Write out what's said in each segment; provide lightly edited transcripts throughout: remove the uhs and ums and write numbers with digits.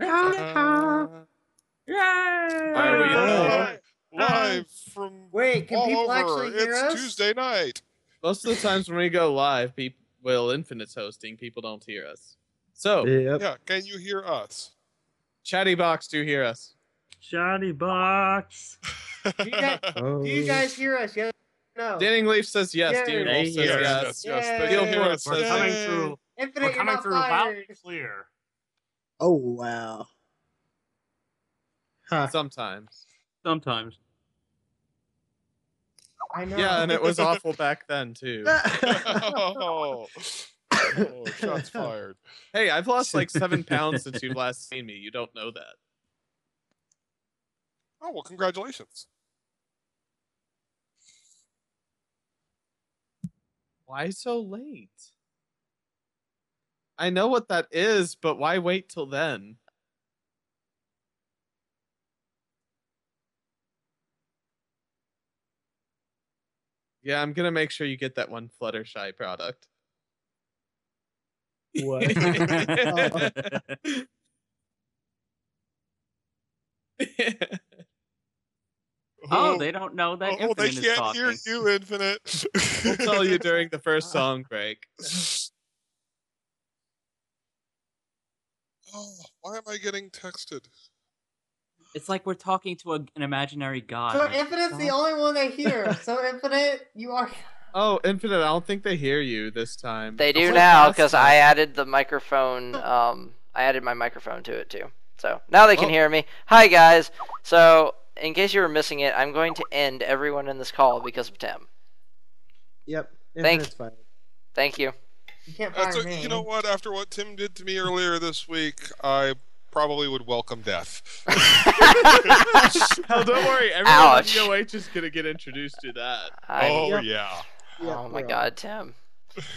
Are we live from Wait, can all people over? actually hear It's us? Tuesday night. Most of the times when we go live, Infinite's hosting, people don't hear us. So, Yeah, can you hear us? Chatty Box, do you hear us? Chatty Box. Do you guys hear us? Yes. No. Standing Leaf says yes. Yay. Steven They Wolf says hear yes. Yes. Yay. SteelChords We're says coming yes. through. Infinite, We're coming you're through not loud fired. and clear. Oh, wow. Huh. Sometimes. Sometimes. I know. Yeah, and it was awful back then, too. Oh, shots fired. Hey, I've lost like 7 pounds since you've last seen me. You don't know that. Oh, well, congratulations. Why so late? I know what that is, but why wait till then? Yeah, I'm gonna make sure you get that one Fluttershy product. What? Oh, they don't know that Oh, they Infinite is can't hear talking. you, Infinite. We'll tell you during the first song break. Oh, why am I getting texted? It's like we're talking to an imaginary god. So Like, Infinite's the only one they hear. So Infinite, you are. Oh, Infinite, I don't think they hear you this time. They do It's like now last because time. I added the microphone. I added my microphone to it too. So now they can hear me. Hi guys. So in case you were missing it, I'm going to end everyone in this call because of Tim. Yep. Thank- Infinite's fine. Thank you. You can't fire That's me. you know what? After what Tim did to me earlier this week, I probably would welcome death. Oh, don't worry. Everyone Ouch. at DOH is going to get introduced to that. Oh, Yep. yeah. Yep, Oh my we're god, Tim.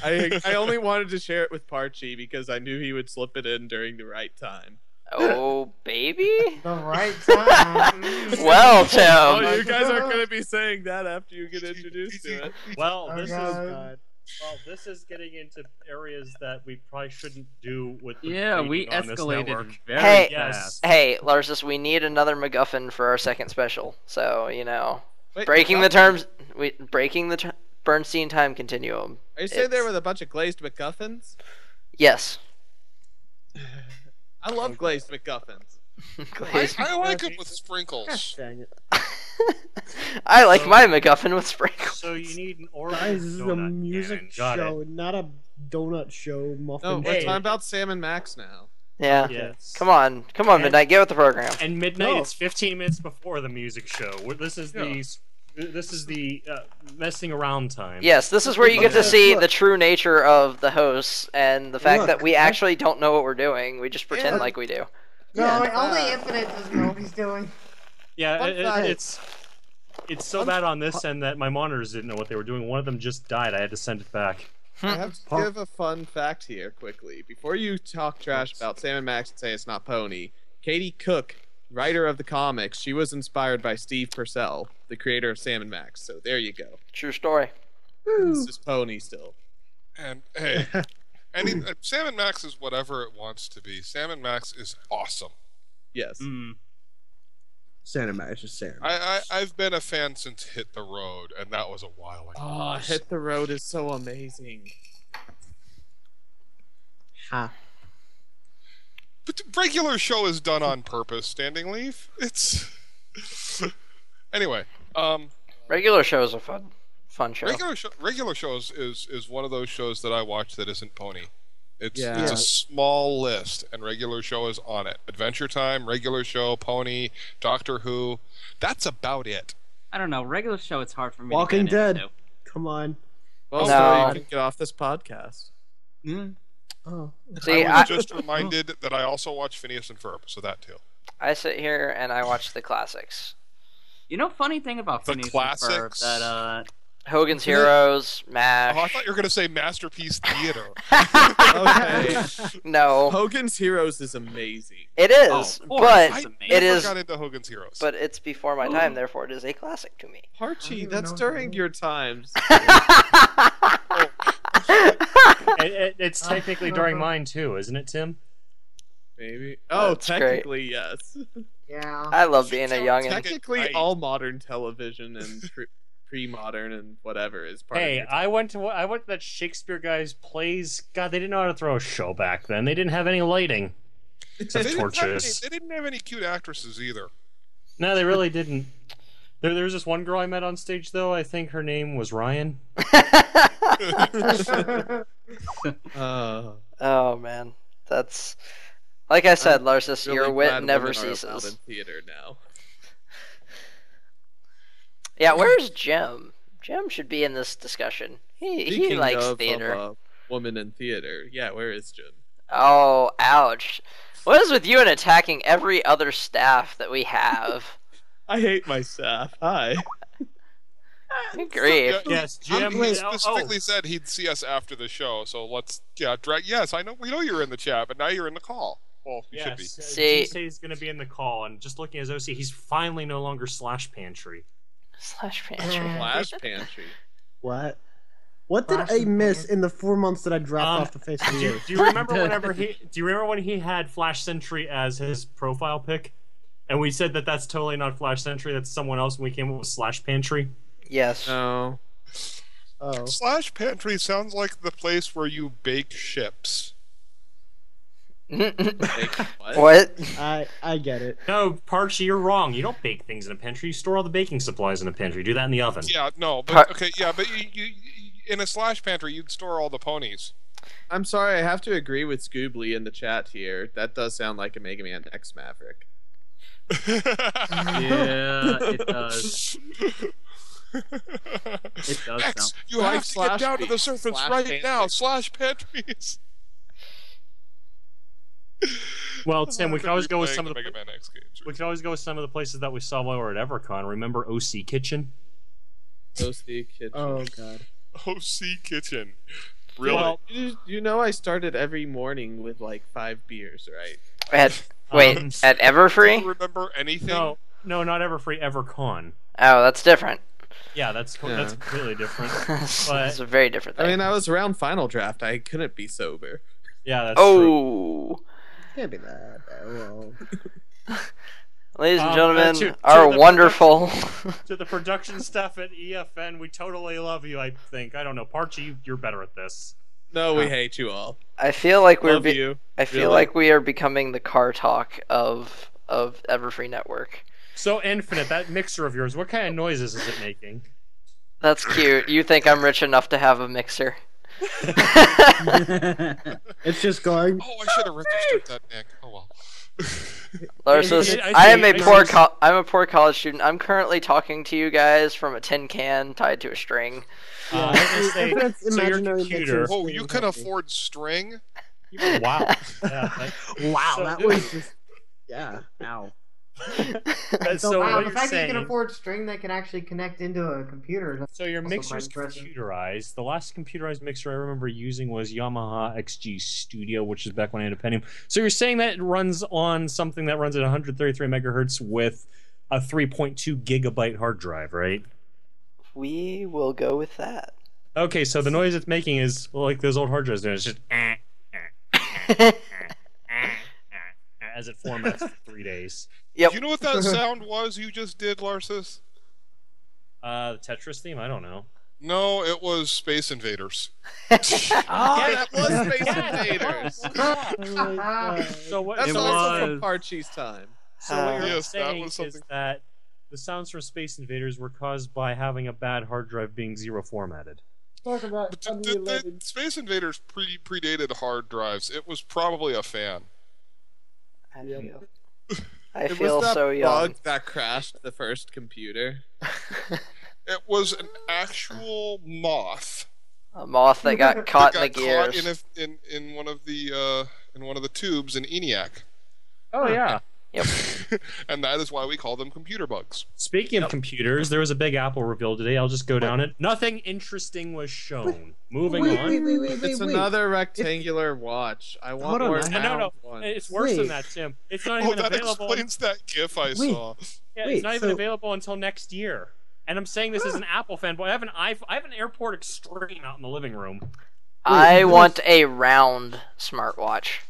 I only wanted to share it with Parchi because I knew he would slip it in during the right time. Oh baby. The right time. Well, Oh, Tim. you guys aren't going to be saying that after you get introduced to it. Well, Oh, this is God. this is getting into areas that we probably shouldn't do with. The Yeah, we on this escalated network. very Hey. fast. Hey, Larscis, we need another MacGuffin for our second special. So you know, Wait, breaking the MacGuffin? terms, breaking the Bernstein time continuum. Are you saying there It's- were a bunch of glazed MacGuffins? Yes. I love glazed MacGuffins. I like it with sprinkles. Dang it. I like my MacGuffin with sprinkles. So you need an orange Guys, this is a donut music cannon. Got show, it. not a donut show, muffin No, we're Hey. show. talking about Sam and Max now. Yeah. Yes. Come on, Midnight, get with the program. And midnight, No. it's 15 minutes before the music show. This is the messing around time. Yes, this is where you get to see Look. the true nature of the hosts and the fact Look, that we I- actually don't know what we're doing. We just pretend Yeah. like we do. No, Yeah. only Infinite doesn't know what he's doing. Yeah, Fun fact. it's so bad on this end that my monitors didn't know what they were doing. One of them just died. I had to send it back. I have to give a fun fact here quickly. Before you talk trash about Sam and Max and say it's not Pony, Katie Cook, writer of the comics, she was inspired by Steve Purcell, the creator of Sam and Max. So there you go. True story. This is Pony still. And hey, Sam and Max is whatever it wants to be. Sam and Max is awesome. Yes. Santa Max is Santa. I've been a fan since Hit the Road, and that was a while ago. Oh, Hit the Road is so amazing. Ha. But the regular show is done on purpose, Standing Leaf. It's anyway. Regular shows are fun show. Regular shows is one of those shows that I watch that isn't Pony. It's Yeah. a small list, and regular show is on it. Adventure Time, regular show, Pony, Doctor Who. That's about it. I don't know. Regular show, it's hard for me Walking to get Dead. into. Come on. Well, No. so you can get off this podcast. Oh. See, I was just reminded that I also watch Phineas and Ferb, so that too. I sit here and I watch the classics. You know, funny thing about The Phineas and Ferb, classics? that Hogan's Heroes, MASH. Oh, I thought you were going to say Masterpiece Theater. Okay. No, Hogan's Heroes is amazing. it is, of course, but it's I amazing. it never is, got into Hogan's Heroes. but it's before my time. Therefore, it is a classic to me. Archie, even that's know during that. your times. It's technically during mine too, isn't it, Tim? Maybe. Oh, That's technically, yes. Yeah. I love being a youngin. Technically, Right. all modern television and pre-modern and whatever is part of Hey, your I went to that Shakespeare guy's plays. God, they didn't know how to throw a show back then. They didn't have any lighting. They Except didn't, have any, torches. they didn't have any cute actresses either. No, they really didn't. There was this one girl I met on stage, though. I think her name was Ryan. Oh man, that's like I said, Larscis. really Your glad wit never women are allowed ceases. in theater now. Yeah, where's Jim? Jim should be in this discussion. He Speaking likes of theater. Woman in theater. Yeah, where is Jim? Oh, ouch! What is with you and attacking every other staff that we have? I hate my staff. Hi. Good grief. Yes, Jim. He specifically said he'd see us after the show, so let's drag. Yes, I know. We know you're in the chat, but now you're in the call. Well, you should be. See- he's going to be in the call, and just looking at his OC, he's finally no longer slash pantry. Slash pantry. Flash pantry. What? What did I Flashing miss pants. in the 4 months that I dropped off the face of the earth? Do you remember Do you remember when he had Flash Sentry as his profile pic, and we said that that's totally not Flash Sentry, that's someone else, and we came up with slash pantry? Yes. No. Oh. Slash pantry sounds like the place where you bake ships. Like, what? What? I get it. No, Parchy, you're wrong. You don't bake things in a pantry. You store all the baking supplies in a pantry. Do that in the oven. Yeah, no, but okay, yeah, but you in a slash pantry you'd store all the ponies. I'm sorry, I have to agree with Scoobly in the chat here. That does sound like a Mega Man X Maverick. Yeah, it does. It does X, sound. you have to get slash down to the pe- surface slash right pantry. now. Slash pantries. Well, Tim, we can always go with Replaying some of Mega the Man X games. we can always go with some of the places that we saw while we were at EverCon. Remember OC Kitchen? Toasty kitchen. Oh god. OC Kitchen. Really? Well, You know I started every morning with like 5 beers, right? Wait, Um, at Do you Everfree? remember anything? no, not Everfree, EverCon. Oh, that's different. Yeah, that's Yeah. completely different. It's a very different I thing. mean, I was around Final Draft. I couldn't be sober. Yeah, that's true. Oh, Can't be that. Well, ladies and To gentlemen, our the wonderful. To the production staff at EFN, we totally love you. I think. I don't know, Parchy, you're better at this. No, we hate you all. I feel like we're. Love you. I feel Really. like we are becoming the car talk of Everfree Network. So, Infinite, that mixer of yours, what kind of noises is it making? That's cute. You think I'm rich enough to have a mixer? it's just going. Oh, I should have registered that, Nick. Oh well. Larscis, I I'm see. I'm a poor college student. I'm currently talking to you guys from a tin can tied to a string. I was gonna say, That's so your imaginary computer. mixers. Oh, you can afford string? Wow. Yeah, Wow, so- that was just. Yeah. Ow. so Wow, what the you're fact that you saying, can afford string that can actually connect into a computer. so your also mixer's quite impressive. computerized. The last computerized mixer I remember using was Yamaha XG Studio, which is back when I had a Pentium. So you're saying that it runs on something that runs at 133 megahertz with a 3.2 gigabyte hard drive, right? We will go with that. Okay, so the noise it's making is like those old hard drives do. It's just as it formats for 3 days. Yep. Do you know what that sound was you just did, Larscis? The Tetris theme? I don't know. No, it was Space Invaders. Oh, that was Space Invaders. So what? That's It also from was. Parchy's time. So what you're Yes, that saying was is something- that the sounds from Space Invaders were caused by having a bad hard drive being zero formatted. Talk about But Space Invaders predated hard drives. It was probably a fan. I Yep. feel, I It feel was that so young. bug that crashed the first computer. It was an actual moth A moth that got caught in the that got gears. caught in one of the tubes in ENIAC. Oh yeah. Yep. And that is why we call them computer bugs. Speaking of computers, there was a big Apple reveal today. I'll just go down it. Nothing interesting was shown. Moving on. It's another rectangular watch. I want Hold on, more I- No, round no. ones. It's worse than Wait. that, Tim. It's not Oh, even that available. explains that GIF I saw. Yeah, Wait, it's not even so- available until next year. And I'm saying this as an Apple fanboy. I have an Airport Extreme out in the living room. I want a round smartwatch.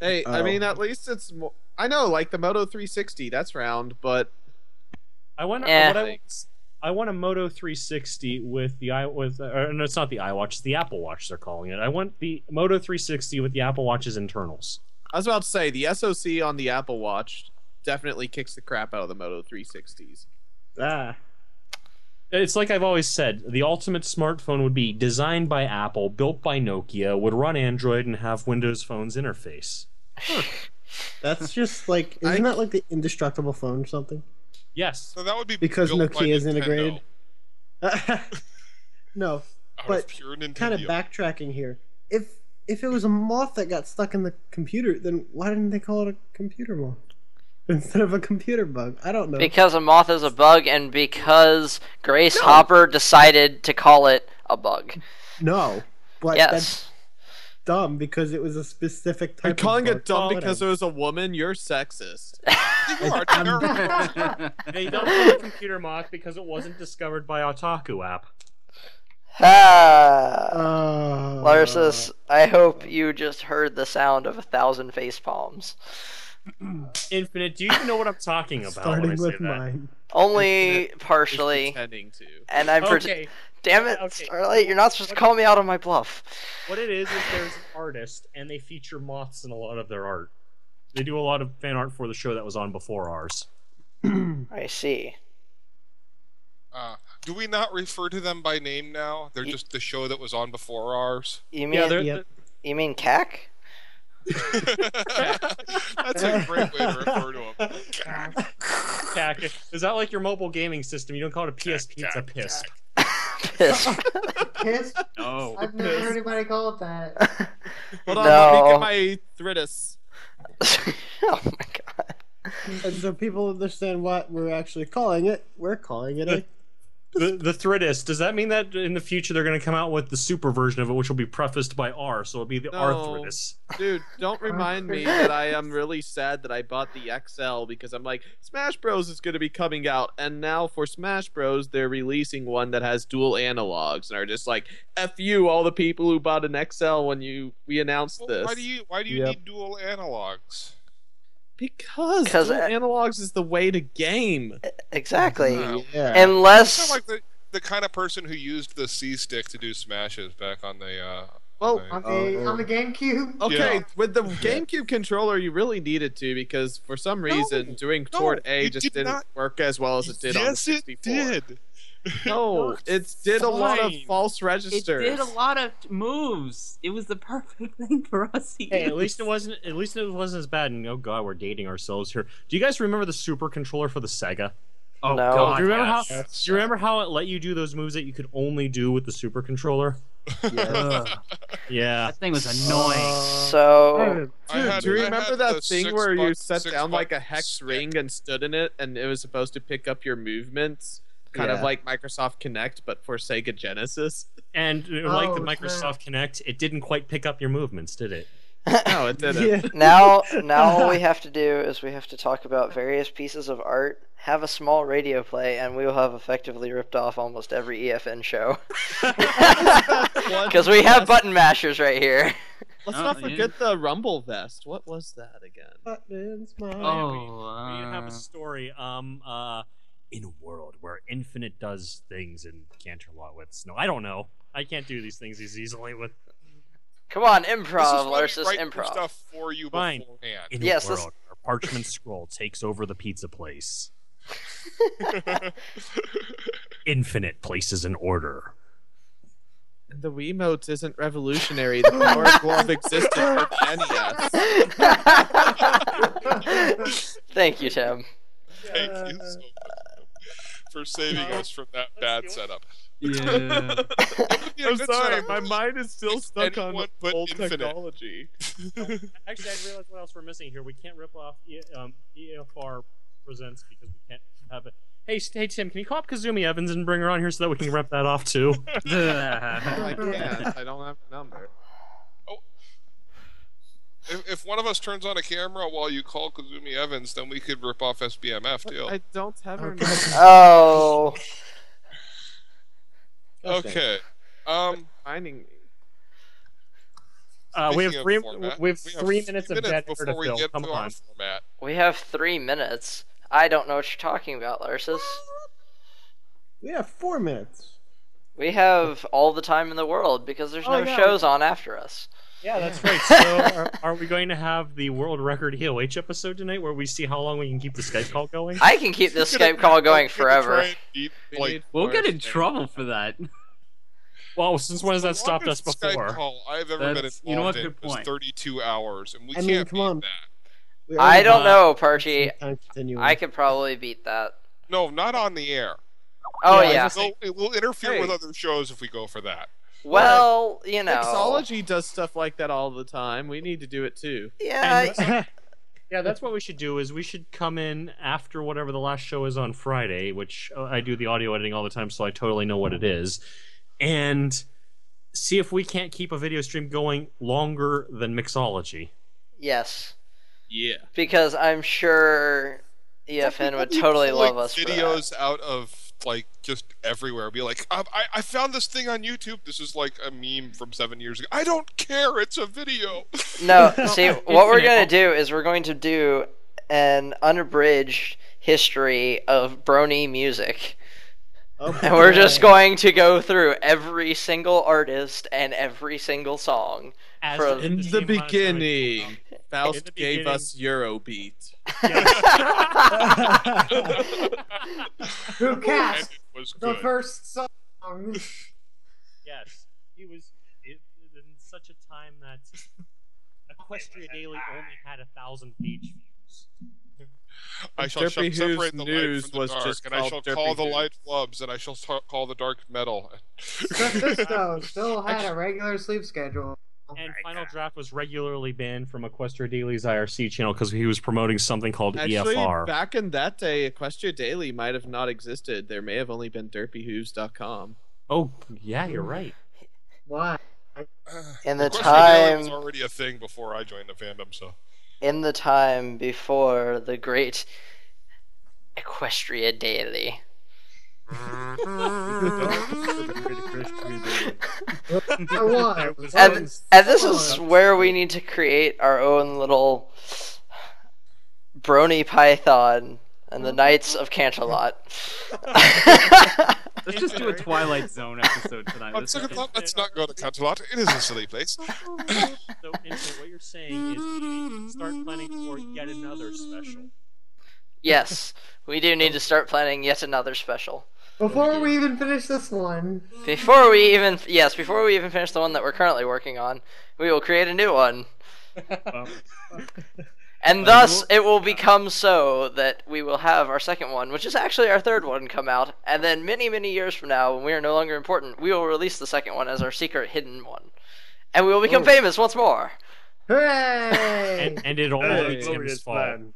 Hey, I mean, at least it's more. I know, like the Moto 360, that's round, but I want I want a Moto 360 with the no, it's not the iWatch, it's the Apple Watch they're calling it. I want the Moto 360 with the Apple Watch's internals. I was about to say the SoC on the Apple Watch definitely kicks the crap out of the Moto 360s. It's like I've always said, the ultimate smartphone would be designed by Apple, built by Nokia, would run Android, and have Windows Phone's interface. That's just like, isn't that like the indestructible phone or something? Yes. So that would be Because built by Nokia is Nintendo. integrated. No, Out but of pure Nintendo. kind of backtracking here. If it was a moth that got stuck in the computer, then why didn't they call it a computer moth instead of a computer bug? I don't know. Because a moth is a bug, and because Grace Hopper decided to call it a bug. No, but Yes. that's dumb because it was a specific type You're calling of it dumb bug. because it was a woman? You're sexist. You are terrible. They don't call it computer moth because it wasn't discovered by Otaku app. Larscis, I hope you just heard the sound of 1,000 face palms. Infinite, do you even know what I'm talking about when I Starting say with that? mine. Only Is partially, pretending to. and I'm Okay. Damn it, Okay. Starlight, you're not supposed to call me out on my bluff. What it is there's an artist, and they feature moths in a lot of their art. They do a lot of fan art for the show that was on before ours. I see. Do we not refer to them by name now? They're just the show that was on before ours. You mean you mean CAC? That's a great way to refer to them. Cack. Is that like your mobile gaming system? You don't call it a PSP, it's a PISP. Piss. Piss? No. I've never heard anybody call it that. Hold on, let me No. get my Thritis. Oh my god. And so people understand what we're actually calling it. We're calling it a... The Thritis, does that mean that in the future they're going to come out with the super version of it, which will be prefaced by R, so it'll be the No. Arthritis? Dude, don't remind me that I am really sad that I bought the XL because I'm like, Smash Bros is going to be coming out, and now for Smash Bros they're releasing one that has dual analogs, and are just like, F you, all the people who bought an XL when we announced Well, this. why do you need dual analogs? Because 'Cause dual I- analogs is the way to game. Exactly. Wow. Yeah. You Unless sound like the kind of person who used the C stick to do smashes back on the. Well, On the GameCube? Okay, Yeah. with the GameCube controller, you really needed to because for some reason doing toward A it just did didn't not. work as well as it did on the Yes, it 64. did. No, it did a lot of fine. false It registers. did a lot of moves. It was the perfect thing for us to Hey, use. at least it wasn't as bad. And oh god, we're dating ourselves here. Do you guys remember the Super Controller for the Sega? Oh No. god. Do you remember yes. how? Do you remember how it let you do those moves that you could only do with the Super Controller? Ugh. Yeah. That thing was annoying. so Dude, do you I remember had that the thing where you 6 set down like a button hex stick. ring and stood in it, and it was supposed to pick up your movements, kind of Yeah. like Microsoft Kinect, but for Sega Genesis? And like the Oh, Microsoft Kinect, it didn't quite pick up your movements, did it? No, it didn't. Yeah. now all we have to do is we have to talk about various pieces of art, have a small radio play, and we will have effectively ripped off almost every EFN show. Because we have button mashers right here. Let's Oh, not yeah. forget the Rumble Vest. What was that again? Buttons, my... Oh, We have a story. In a world where Infinite does things in Canterlot. No, I don't know. I can't do these things as easily with. Come on, This is improv, why we Larscis, write your improv. stuff for you Fine. beforehand. In Yes, a let's- world where Parchment Scroll takes over the pizza place, Infinite places an order. The Wiimotes isn't revolutionary. The Power Glove existed for NES. Thank you, Tim. Thank you so much for saving us from that bad setup. yeah. It would be a I'm good sorry, setup my if mind is still if stuck on anyone put old Infinite. technology. Actually, I realized what else we're missing here. We can't rip off EFR Presents because we can't have it. Hey, Tim, can you call up Kazumi Evans and bring her on here so that we can rip that off too? I can't. I don't have a number. If one of us turns on a camera while you call Kazumi Evans, then we could rip off SBMF too. I don't have her Okay. number. Oh. Okay. Finding me. We have Speaking of three. format, We have 3 minutes of dead air to before we fill. get Come to on. our format. We have 3 minutes. I don't know what you're talking about, Larscis. We have 4 minutes. We have all the time in the world because there's Oh, no yeah, shows on after us. Yeah, that's right. So, are we going to have the world record EOH episode tonight, where we see how long we can keep the Skype call going? I can keep this Skype call going forever. We'll get in trouble for that. Well, since when has that The stopped us longest before? Skype call I've ever been That's- you know involved what, in good was point. 32 hours, and we I mean, can't come beat on. that. We I already don't bought know, Parchy. time continuum. I could probably beat that. No, not on the air. Oh, Yeah, yeah. It will interfere Hey. with other shows if we go for that. Well, you know. Mixology does stuff like that all the time. We need to do it too. Yeah. And- Yeah, that's what we should do. Is we should come in after whatever the last show is on Friday, which I do the audio editing all the time, so I totally know what it is, and see if we can't keep a video stream going longer than Mixology. Yes. Yeah. Because I'm sure EFN would totally love us for that. Videos out of like just everywhere. Be like, I found this thing on YouTube. This is like a meme from 7 years ago. I don't care. It's a video. No, see, what we're going to do is we're going to do an unabridged history of Brony music. And we're just going to go through every single artist and every single song. As From- In the same amount of time beginning, in Faust the gave beginning- us Eurobeat. Who And cast it was the good. first song? Yes, he was in such a time that Equestria Daily only had 1,000 page views. I shall Derpy separate Who's the light News from the was dark, just and I shall called Derpy call the Who. light flubs, and I shall call the dark metal. Mephisto still had a regular sleep schedule. And Final Draft was regularly banned from Equestria Daily's IRC channel because he was promoting something called Actually, EFR. back in that day, Equestria Daily might have not existed. There may have only been DerpyHooves.com. Oh, yeah, you're right. Why? In the Equestria Daily was time, already a thing before I joined the fandom, so. in the time before the great Equestria Daily. For what? And this is where we need to create our own little Brony Python and the Knights of Canterlot. Let's just do a Twilight Zone episode tonight. Let's not go to Canterlot. It is a silly place. So, Instant, what you're saying is we need to start planning for yet another special. Yes, we do need to start planning yet another special. Before we even finish this one, Before we even finish the one that we're currently working on, we will create a new one. And thus, it will become so that we will have our second one, which is actually our third one, come out. And then many, many years from now, when we are no longer important, we will release the second one as our secret hidden one. And we will become famous once more. hooray! And it all Hey, be Tim's glorious fault. plan.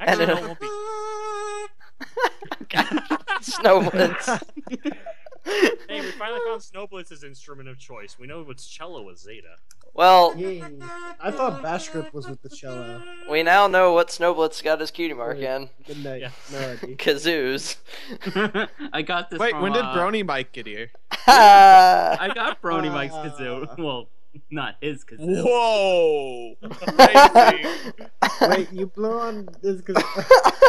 And Actually, it- no, it won't be. Snowblitz. Hey, we finally found Snowblitz's instrument of choice. We know its cello was Zeta. Well, Yay. I thought Bashgrip was with the cello. we now know what Snowblitz got his cutie mark in. Midnight Yeah. Melody. Kazoos. I got this Wait, from, when did Brony Mike get here? I got Brony Mike's kazoo. Well, not his kazoo. Whoa! Amazing. Wait, you blew on this because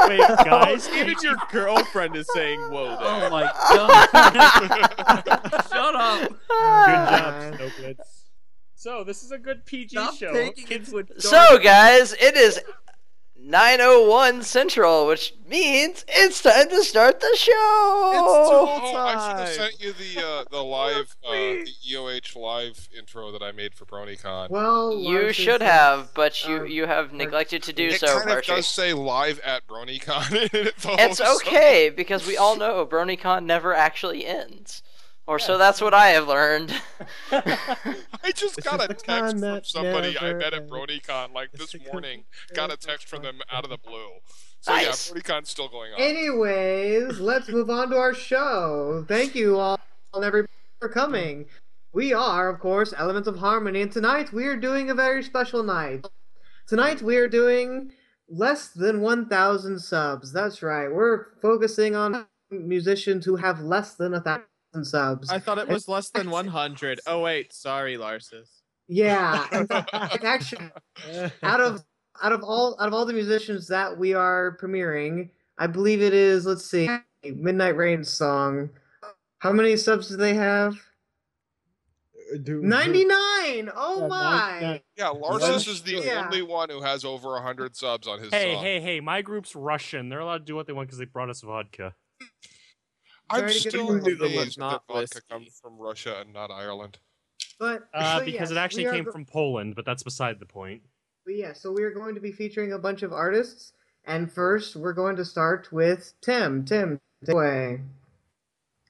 Wait, guys, Even your girlfriend is saying whoa there. Oh my god! Shut up! good job, Snowblitz. So, this is a good PG Stop show. taking it to a dark... So, guys, it is 9:01 Central, which means it's time to start the show. Oh, I should have time. sent you the live the EOH live intro that I made for BronyCon. Well, You Larscis should is- have, but you have neglected to do It so, kind of Archie. does say live at BronyCon in it, though. It's so- okay because we all know BronyCon never actually ends, or so that's what I have learned. I just This got is a the text con from that somebody I never met at ends. BronyCon like It's this the con morning. that Got a never text from them ends. out of the blue. So Nice. yeah, BronyCon's still going on. Anyways, let's move on to our show. Thank you all and everybody for coming. We are, of course, Elements of Harmony, and tonight we are doing a very special night. Tonight we are doing less than 1,000 subs. That's right. We're focusing on musicians who have less than 1,000 subs. I thought it was less than 100. Oh wait, sorry, Larscis. Yeah, in fact, actually, out of all the musicians that we are premiering, I believe it is. Let's see, Midnight Rain's song. How many subs do they have? 99. Oh my! Yeah, Larscis is the Yeah. only one who has over 100 subs on his Hey, song. hey! My group's Russian. They're allowed to do what they want because they brought us vodka. I'm Very good still point. amazed that Not their vodka whiskey. comes from Russia and not Ireland. But Because yes, it actually we are came from Poland, but that's beside the point. But yeah, so we are going to be featuring a bunch of artists, and first we're going to start with Tim. Tim, take it away.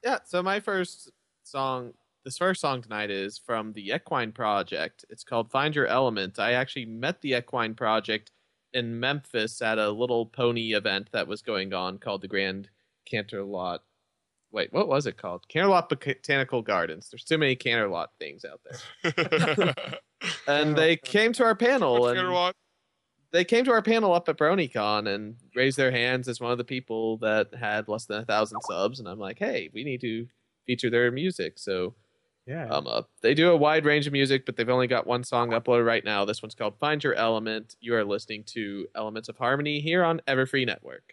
Yeah, so my first song, this first song tonight is from the Equine project. It's called Find Your Element. I actually met the Equine project in Memphis at a little pony event that was going on called the Grand Canterlot. Wait, what was it called? Canterlot Botanical Gardens. There's too many Canterlot things out there. And they came to our panel, and they came to our panel up at BronyCon and raised their hands as one of the people that had less than 1,000 subs. And I'm like, hey, we need to feature their music. So Yeah. they do a wide range of music, but they've only got one song uploaded right now. This one's called Find Your Element. You are listening to Elements of Harmony here on Everfree Network.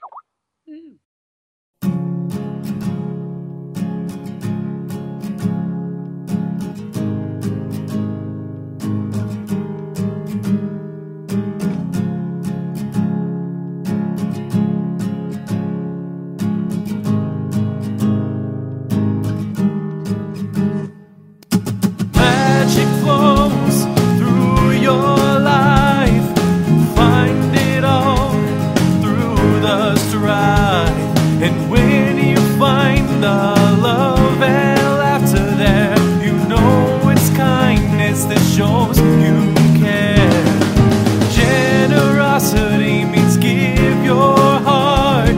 Magic flows through your life. Find it all through the strife. And when you find the love and laughter there, you know it's kindness that shows you care. Generosity means give your heart,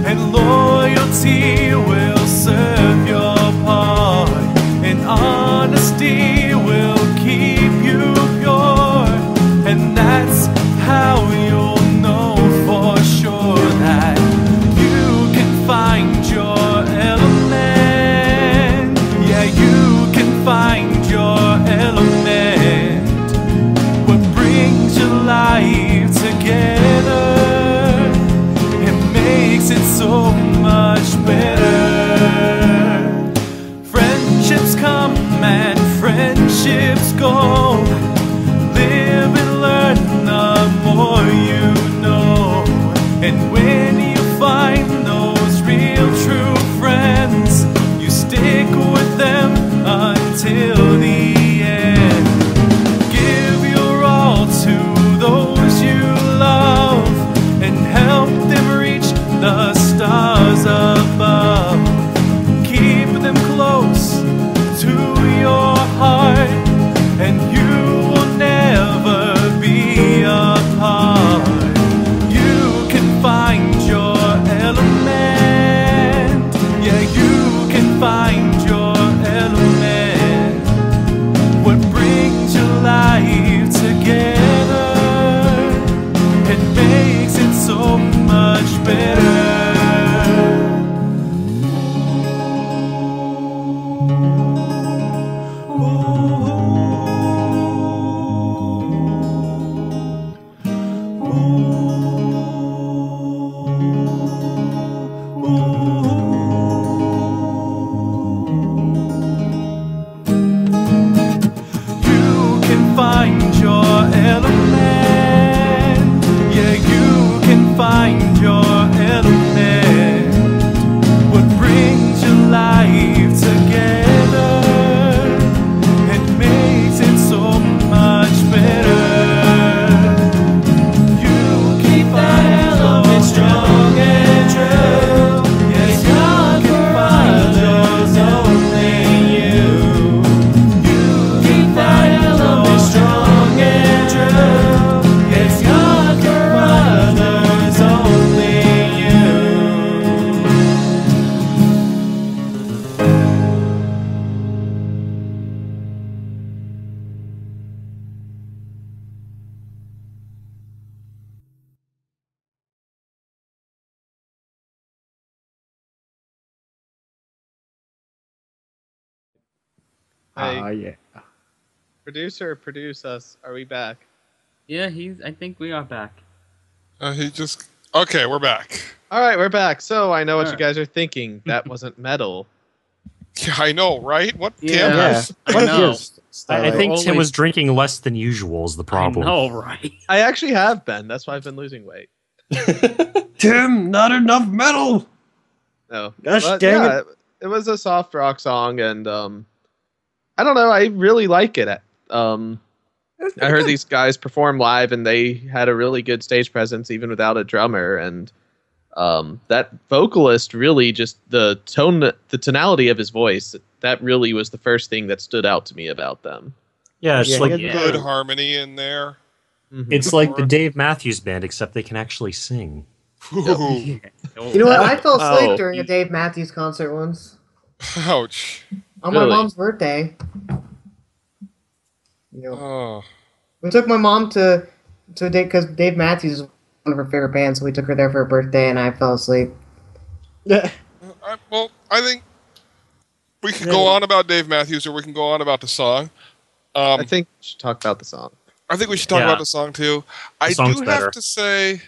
and loyalty will serve your part. And honesty will keep you pure, and that's how you'll know for sure that you can find your element. Yeah, you can find your element. What brings your life together, it makes it so much better. Friendships come and friendships go. Live and learn the more you know. And when you find those real true friends, you stick with them until the end. Give your all to those you love and help them reach the stars above. Keep them close to your heart, and you will never be apart. You can find your element. Yeah, you can find your element. What brings your life together, it makes it so much better. You can find your element. Yeah, you can find your element. What brings your life together, it makes it so much better. You keep that element strong and true. Yes, God provides only you. You keep that element strong and true. Yes, God provides only you. Hey, yeah. Producer, produce us. Are we back? Yeah, I think we are back. Okay, we're back. All right, we're back. So I know what you Alright. guys are thinking. That wasn't metal. Yeah, I know, right? What Yeah. damn Yeah. I What know. is I Starlight? think Tim Always- was drinking less than usual is the problem. I know, right? I actually have been. That's why I've been losing weight. Tim, not enough metal. No. Gosh But, dang yeah, it. it was a soft rock song, and I don't know. I really like it. I heard these guys perform live, and they had a really good stage presence, even without a drummer. And that vocalist really just the tonality of his voice. That really was the first thing that stood out to me about them. Yeah, it's Yeah, like he had good harmony in there. it's like the Dave Matthews Band, except they can actually sing. Ooh, You know what? I fell asleep Oh. during a Dave Matthews concert once ouch. on my Really? mom's birthday. You know, Oh. we took my mom to a date because Dave Matthews is one of her favorite bands, so we took her there for her birthday, and I fell asleep. Well, I think we could go on about Dave Matthews, or we can go on about the song. I think we should talk about the song. I think we should talk Yeah. about the song too. I song's do better. have to say,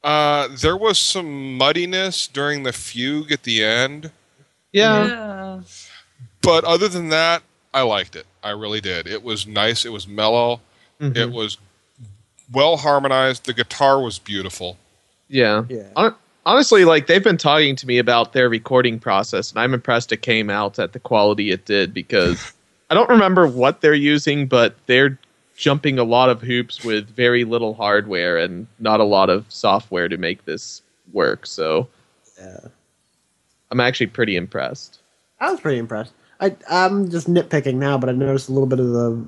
there was some muddiness during the fugue at the end, Yeah. but other than that, I liked it. I really did. It was nice. It was mellow. Mhm. It was well harmonized. The guitar was beautiful. Yeah. Yeah. Honestly, like they've been talking to me about their recording process, and I'm impressed it came out at the quality it did because I don't remember what they're using, but they're jumping a lot of hoops with very little hardware and not a lot of software to make this work. So Yeah. I'm actually pretty impressed. I was pretty impressed. I'm just nitpicking now, but I noticed a little bit of the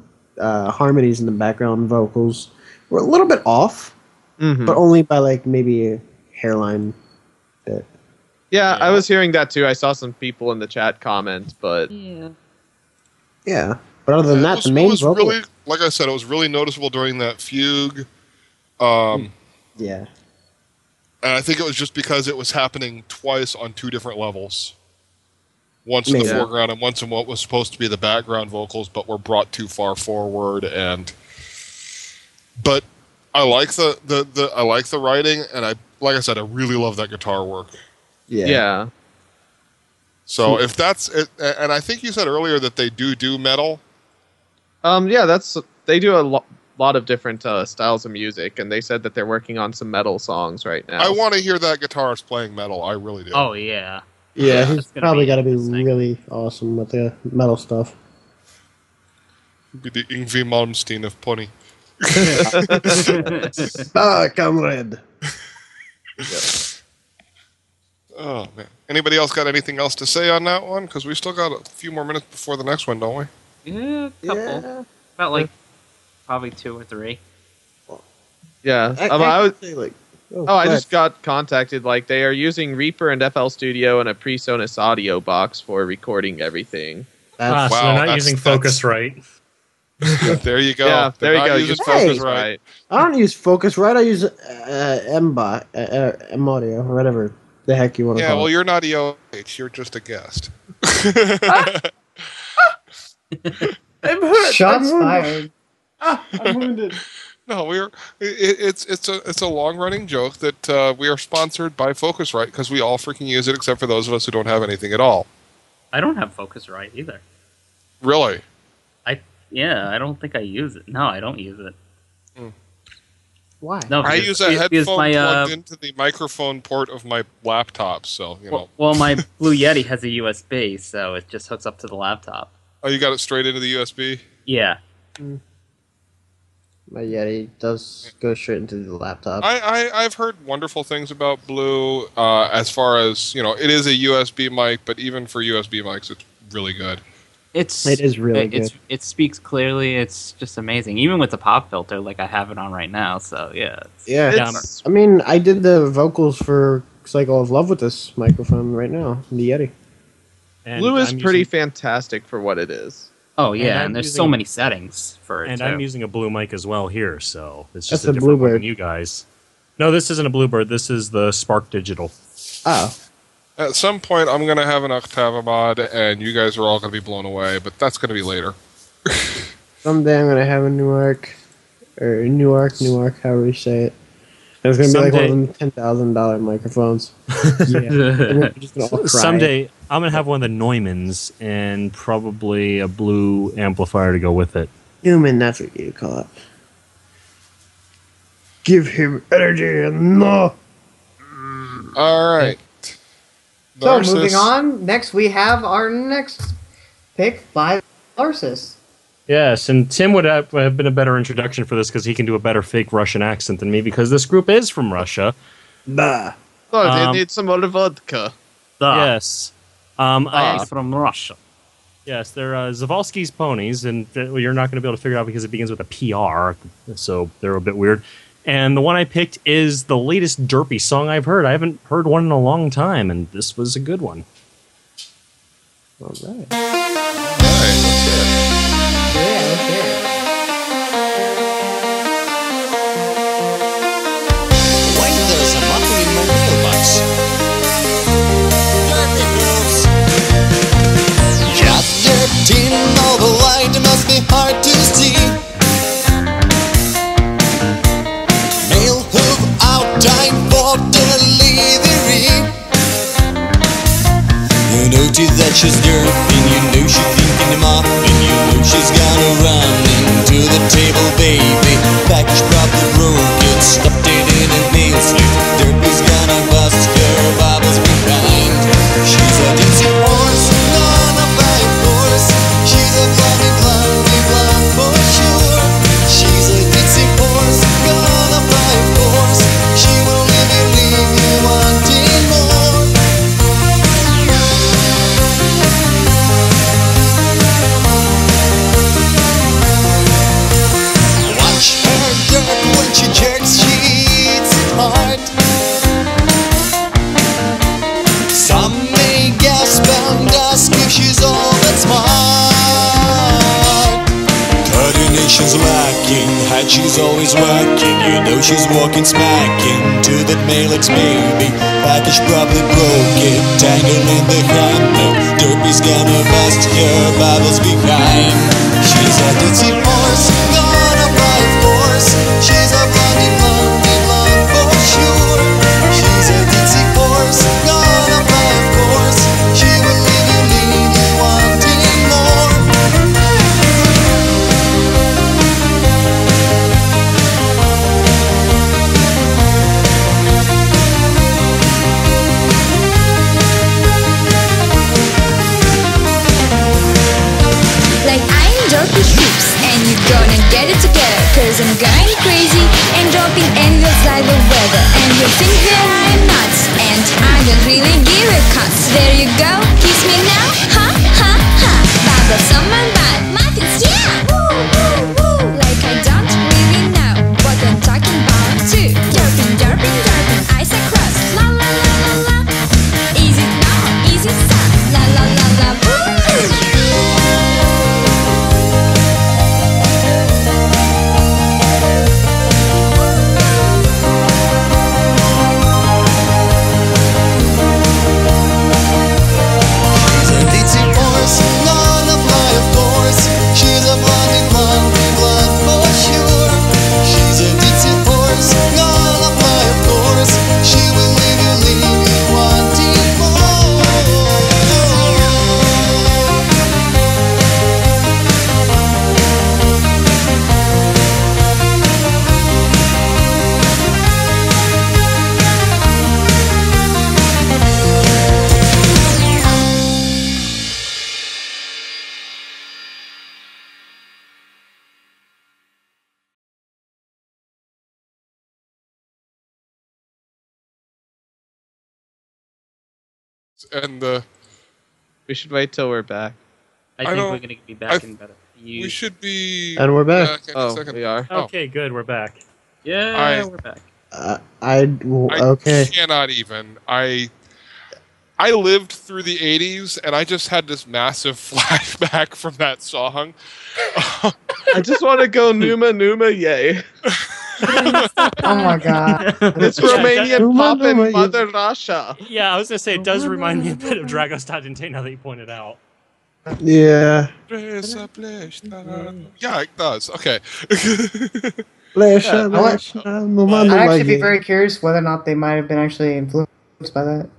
harmonies in the background vocals were a little bit off, Mhm. but only by like maybe a hairline bit. Yeah, I was hearing that too. I saw some people in the chat comment, but Yeah. Yeah, but other than that, the main vocal. really, like I said, it was really noticeable during that fugue. Yeah. And I think it was just because it was happening twice on two different levels. Once in the Maybe. foreground and once in what was supposed to be the background vocals, but were brought too far forward. But I like I like the writing, and like I said, I really love that guitar work. yeah. So if that's it, and I think you said earlier that they do metal. Yeah, they do a lot of different styles of music, and they said that they're working on some metal songs right now. I want to hear that guitarist playing metal. I really do. Oh yeah. Yeah, he's That's gonna probably be got to be interesting. really awesome with the metal stuff. Be the Yngwie Malmsteen of Pony. Ah, comrade. Oh man! Anybody else got anything else to say on that one? Because we still got a few more minutes before the next one, don't we? Yeah, a couple. Yeah. About like probably 2 or 3. Yeah. I I was, say, like, I just got contacted. Like they are using Reaper and FL Studio and a PreSonus audio box for recording everything. So Wow, they're not that's- using that's- Focusrite. There you go. Yeah, They're there you not go. using Use Focusrite. Focusrite. I don't use Focusrite. I use M Audio, or whatever the heck you want to Yeah, call well, it. you're not EOH. You're just a guest. I'm hurt. Shots I'm wounded. fired. I'm wounded. No, it's a long running joke that we are sponsored by Focusrite because we all freaking use it except for those of us who don't have anything at all. I don't have Focusrite either. Really? Yeah, I don't think I use it. No, I don't use it. Why? No, I because- use a because headphone my, plugged into the microphone port of my laptop, so you know. well, my Blue Yeti has a USB, so it just hooks up to the laptop. Oh, you got it straight into the USB? Yeah. My Yeti does go straight into the laptop. I've heard wonderful things about Blue. As far as it is a USB mic, but even for USB mics, it's really good. It is really good. It speaks clearly. It's just amazing. Even with the pop filter, like I have it on right now. So yeah. Yeah. It's- I mean, I did the vocals for Cycle of Love with this microphone right now, the Yeti. And Blue is I'm pretty using- fantastic for what it is. Oh yeah, I'm and there's using so a- many settings for it. And too. I'm using a Blue mic as well here, so it's That's just a a different one Bluebird. than you guys. No, this isn't a Bluebird. This is the Spark Digital. Oh. At some point, I'm going to have an Octava mod, and you guys are all going to be blown away, but that's going to be later. Someday I'm gonna have a Newark, however you say it. And it's gonna be like one of them $10,000 microphones. Yeah. We're just gonna all cry. Someday I'm gonna have one of the Neumanns and probably a blue amplifier to go with it. Newman, that's what you call it. Give him energy and no. All right. So moving on, next we have our next pick by Larscis. Yes, and Tim would have been a better introduction for this because he can do a better fake Russian accent than me because this group is from Russia. Bah. Oh, they need some more vodka. Yes. I am from Russia. Yes, they're Przewalski's Ponies, and you're not going to be able to figure it out because it begins with a PR, so they're a bit weird. And the one I picked is the latest Derpy song I've heard. I haven't heard one in a long time, and this was a good one. All right. All right, let's hear it. Yeah, let's hear it. Wait, there's a button in my mailbox. Derpy moves. Just 13 over light must be hard to see. Mail hoof out time for delivery. You notice that she's derpy, you know she's thinking him up, and you know she's gonna run into the table, baby. Package probably broken, stuffed it in a mail slip. Derpy's gonna bust her bubbles behind. She's a Ditzy horse, not a flying horse. She's a blonde for sure. She's a Ditzy horse, gonna fly a horse. She will never leave you wanting more. Watch her jerk when she jerks, she eats it hard. Some may gasp and ask if she's all that smart. Coordination's lacking, hat she's always whacking. You know she's walking smacking to that Malex baby. Package probably broken, tangled in the handle. Derpy's gonna bust her bubbles behind. She's a Ditzy horse, gonna fly of course. She's a blonde for sure. She's a Ditzy horse, gonna fly of course. She will leave you wanting more. Like I'm Derpy Hoops, and you're gonna get it together. Cause I'm going crazy and dropping angles like the weather. And you think that I'm nuts, and I don't really give a cuss. There you go, kiss me now, ha ha ha. Bubble someone bad, muffins, yeah, woo woo woo. Like I don't really know what I'm talking about too. Derping, derping, derping, eyes across, la la la la la. Easy now, easy stop, la la la la woo. She's a Ditzy horse, gonna fly of course. She's a blonde for sure. She's a Ditzy horse, gonna fly of course. She will leave you wanting more. And We should wait till we're back. I I think don't- we're gonna be back I- in better. we should be. And we're back. in a Oh, second. we are. Oh, Okay, good, we're back. Yeah, I- we're back. I Okay. cannot even. I lived through the 80s, and I just had this massive flashback from that song. I just want to go Numa Numa Yay. Oh my god. It's Yeah, Romanian Numa pop Numa, and yeah. Mother Russia. Yeah, I was gonna say it does remind me a bit of Dragostat Dinte now that you pointed out. Yeah. Yeah, it does. Okay. I'd actually be very curious whether or not they might have been actually influenced by that.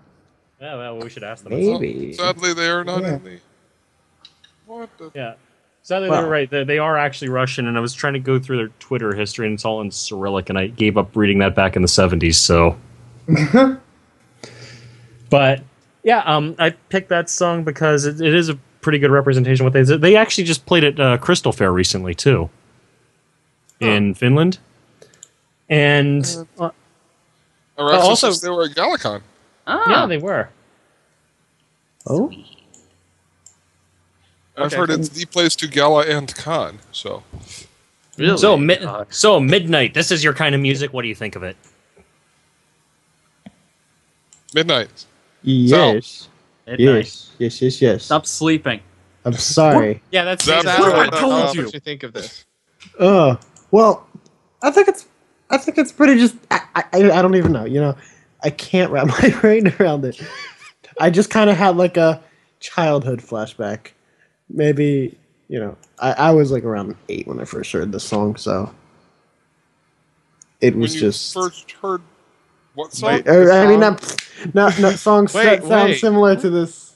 Yeah, well, we should ask them. Maybe. Sadly, they are not in the. What the? Yeah. Sadly, they were right. They are actually Russian, and I was trying to go through their Twitter history, and it's all in Cyrillic, and I gave up reading that back in the 70s, so. But, yeah, I picked that song because it is a pretty good representation of what they did. They actually just played at Crystal Fair recently, too. In Finland. And also, they were at Galacon. Yeah, they were. Oh? I've heard it's the place to gala and con, so. Really? So Midnight, this is your kind of music. What do you think of it? Midnight. Yes. Midnight. Yes. Stop sleeping. I'm sorry. Yeah, that's what I told you. What you think of this? Well, I think it's pretty just. I don't even know. You know, I can't wrap my brain around it. I just kind of had like a childhood flashback. Maybe, you know, I was like around 8 when I first heard this song, so it was when you just first heard what song? I mean, not songs that sound similar to this.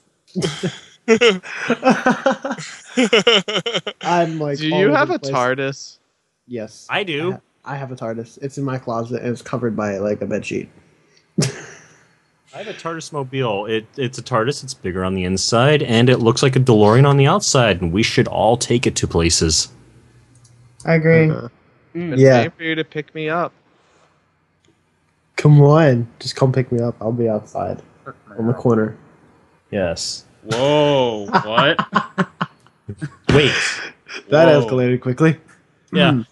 I'm like. Do you have a TARDIS? Yes, I do. I have a TARDIS. It's in my closet and it's covered by like a bedsheet. I have a TARDIS mobile. It's a TARDIS. It's bigger on the inside, and it looks like a DeLorean on the outside. And we should all take it to places. I agree. It's time for you to pick me up. Come on, just come pick me up. I'll be outside on the corner. Yes. Whoa! What? Wait. That escalated quickly. Yeah.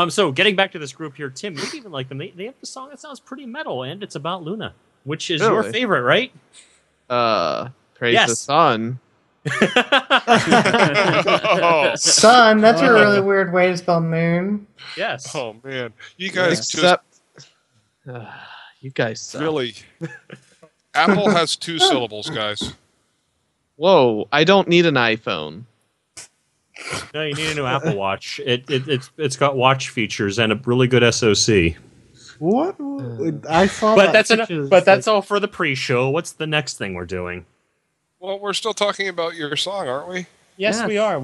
So getting back to this group here, Tim, you even like them. They have a song that sounds pretty metal, and it's about Luna, which is your favorite, right? Praise the Sun. Sun, that's a really weird way to spell moon. Yes. Oh man, you guys you guys suck. Really. Apple has 2 syllables, guys. Whoa! I don't need an iPhone. No, you need a new Apple Watch. It's got watch features and a really good SoC. What? I saw but that. That's all for the pre-show. What's the next thing we're doing? Well, we're still talking about your song, aren't we? Yes, we are.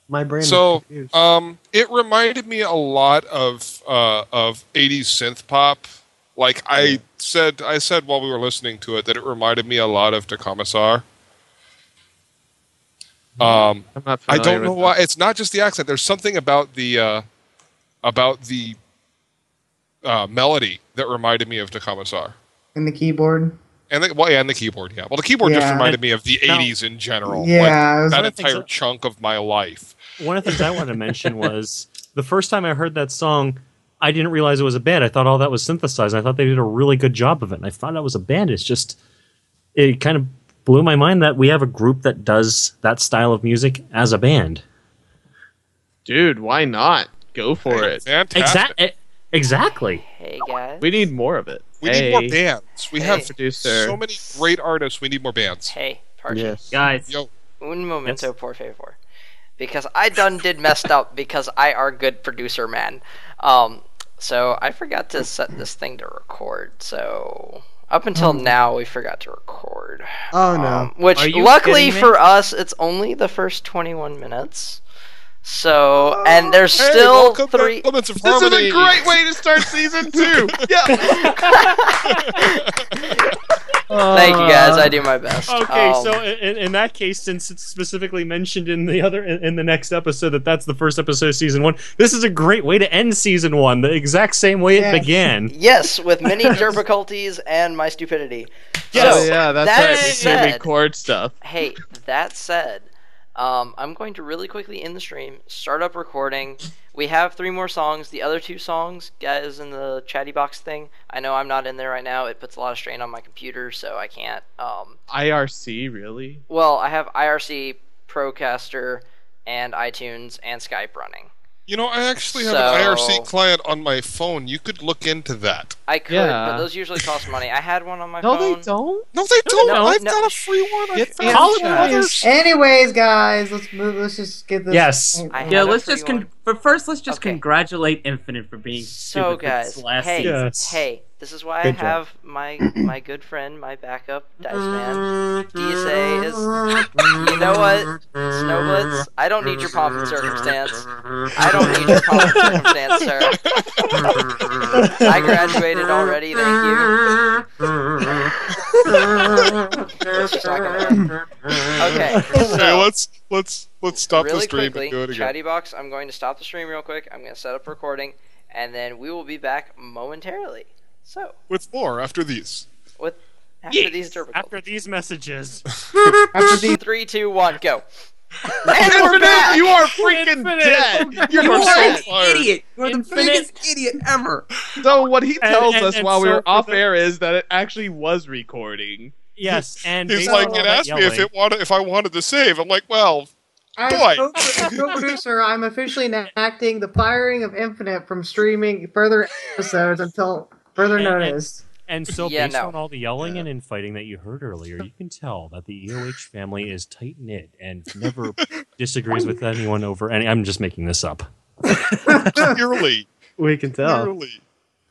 My brain. So, it reminded me a lot of 80s synth pop. Like I said while we were listening to it that it reminded me a lot of Takamasar. I don't know why. It's not just the accent. There's something about the melody that reminded me of Takamasar. And the keyboard. And the keyboard. Yeah. Well, the keyboard just reminded me of the '80s in general. Yeah, like, that entire chunk of my life. One of the things I wanted to mention was the first time I heard that song, I didn't realize it was a band. I thought all that was synthesized. I thought they did a really good job of it, and I found out it was a band. It kind of blew my mind that we have a group that does that style of music as a band. Dude, why not? Go for it. Fantastic. Exactly. Hey, guys. We need more of it. We need more bands. We have producer. So many great artists. We need more bands. Hey, Parchi. Yes. Guys. Yo. Un momento, por favor. Because I done did messed up because I are good producer, man. So I forgot to set this thing to record. So up until now, we forgot to record. Oh, no. Which, luckily for us, it's only the first 21 minutes. So, and there's still 3... Elements of This is Harmony. a great way to start season 2! Yeah! Thank you, guys. I do my best. Okay, so in that case, since it's specifically mentioned in the next episode that's the first episode of season 1, this is a great way to end season 1, the exact same way it began. Yes, with many difficulties and my stupidity. Yes. So, Yeah, that's that right. said, We record stuff. Hey, that said, I'm going to really quickly end the stream, start up recording. We have 3 more songs. The other 2 songs, guys, in the chatty box thing, I know I'm not in there right now. It puts a lot of strain on my computer, so I can't. IRC, really? Well, I have IRC, Procaster, and iTunes, and Skype running. You know, I actually have an IRC client on my phone. You could look into that. I could, but those usually cost money. I had one on my phone. No, they don't. No, they don't. No, I've got a free one. Anyways, guys, let's move. Let's just get this. Yes. Yeah, let's just. But first, let's just congratulate Infinite for being super guys. good last Hey, season. hey. This is why I have my good friend, my backup, Dice Man. DSA is... You know what, Snowblitz? I don't need your pomp and circumstance. I don't need your pomp and circumstance, sir. I graduated already, thank you. Okay, let's stop really the stream quickly, and do it again. Chattybox, I'm going to stop the stream real quick. I'm going to set up recording, and then we will be back momentarily. So with more after these. After these Derpy. After these messages. After these 3, 2, 1, go. And we're back. You are freaking dead. You're an idiot. You're the biggest idiot ever. So what he tells us while we so were off air is that it actually was recording. Yes, and he's like, it asked me if I wanted to save. I'm like, well, boy. Co-producer, I'm officially enacting the firing of Infinite from streaming further episodes until further notice. And so, based on all the yelling and infighting that you heard earlier, you can tell that the EOH family is tight-knit and never disagrees with anyone over any... I'm just making this up. Clearly. We can tell. Clearly.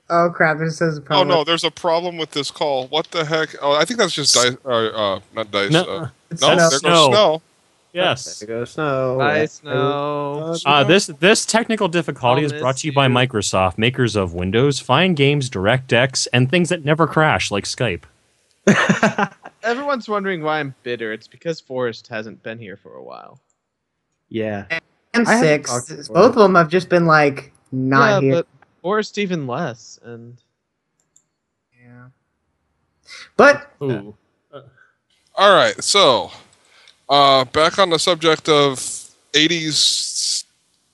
Oh, crap. This says a problem. Oh, no, there's a problem with this call. What the heck? Oh, I think that's just Dice... not Dice. No, there goes Snow. Yes. There goes Snow. Bye, Snow. This technical difficulty is brought to you by Microsoft, makers of Windows, Fine Games, DirectX, and things that never crash, like Skype. Everyone's wondering why I'm bitter. It's because Forrest hasn't been here for a while. Yeah. And 6. Both of them have just been, like, not here. But Forrest even less. And yeah. But... Ooh. All right, so... back on the subject of 80s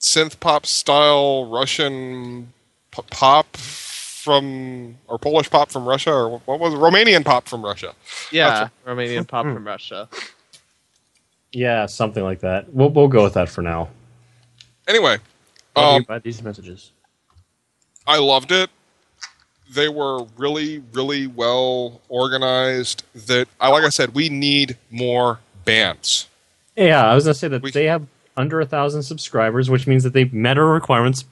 synth pop style Russian pop from, or Polish pop from Russia, or what was it? Romanian pop from Russia. Yeah, Romanian pop from Russia. Yeah, something like that. We'll go with that for now. Anyway, about these messages. I loved it. They were really, really well organized. Like I said, we need more bands. Yeah, I was gonna say that they have under 1,000 subscribers, which means that they've met our requirements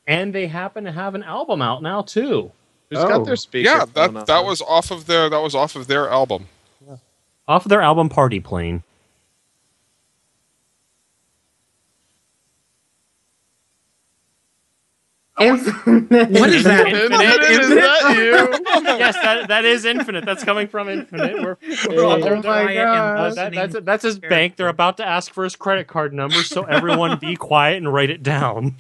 and they happen to have an album out now too. Who's got their speaker? Yeah, that was off of their album. Yeah. Off of their album Party Plane. Infinite. What is that? Infinite? Is that you? Yes, that is Infinite. That's coming from Infinite. We're Oh my God. That's his bank. They're about to ask for his credit card number, so everyone be quiet and write it down.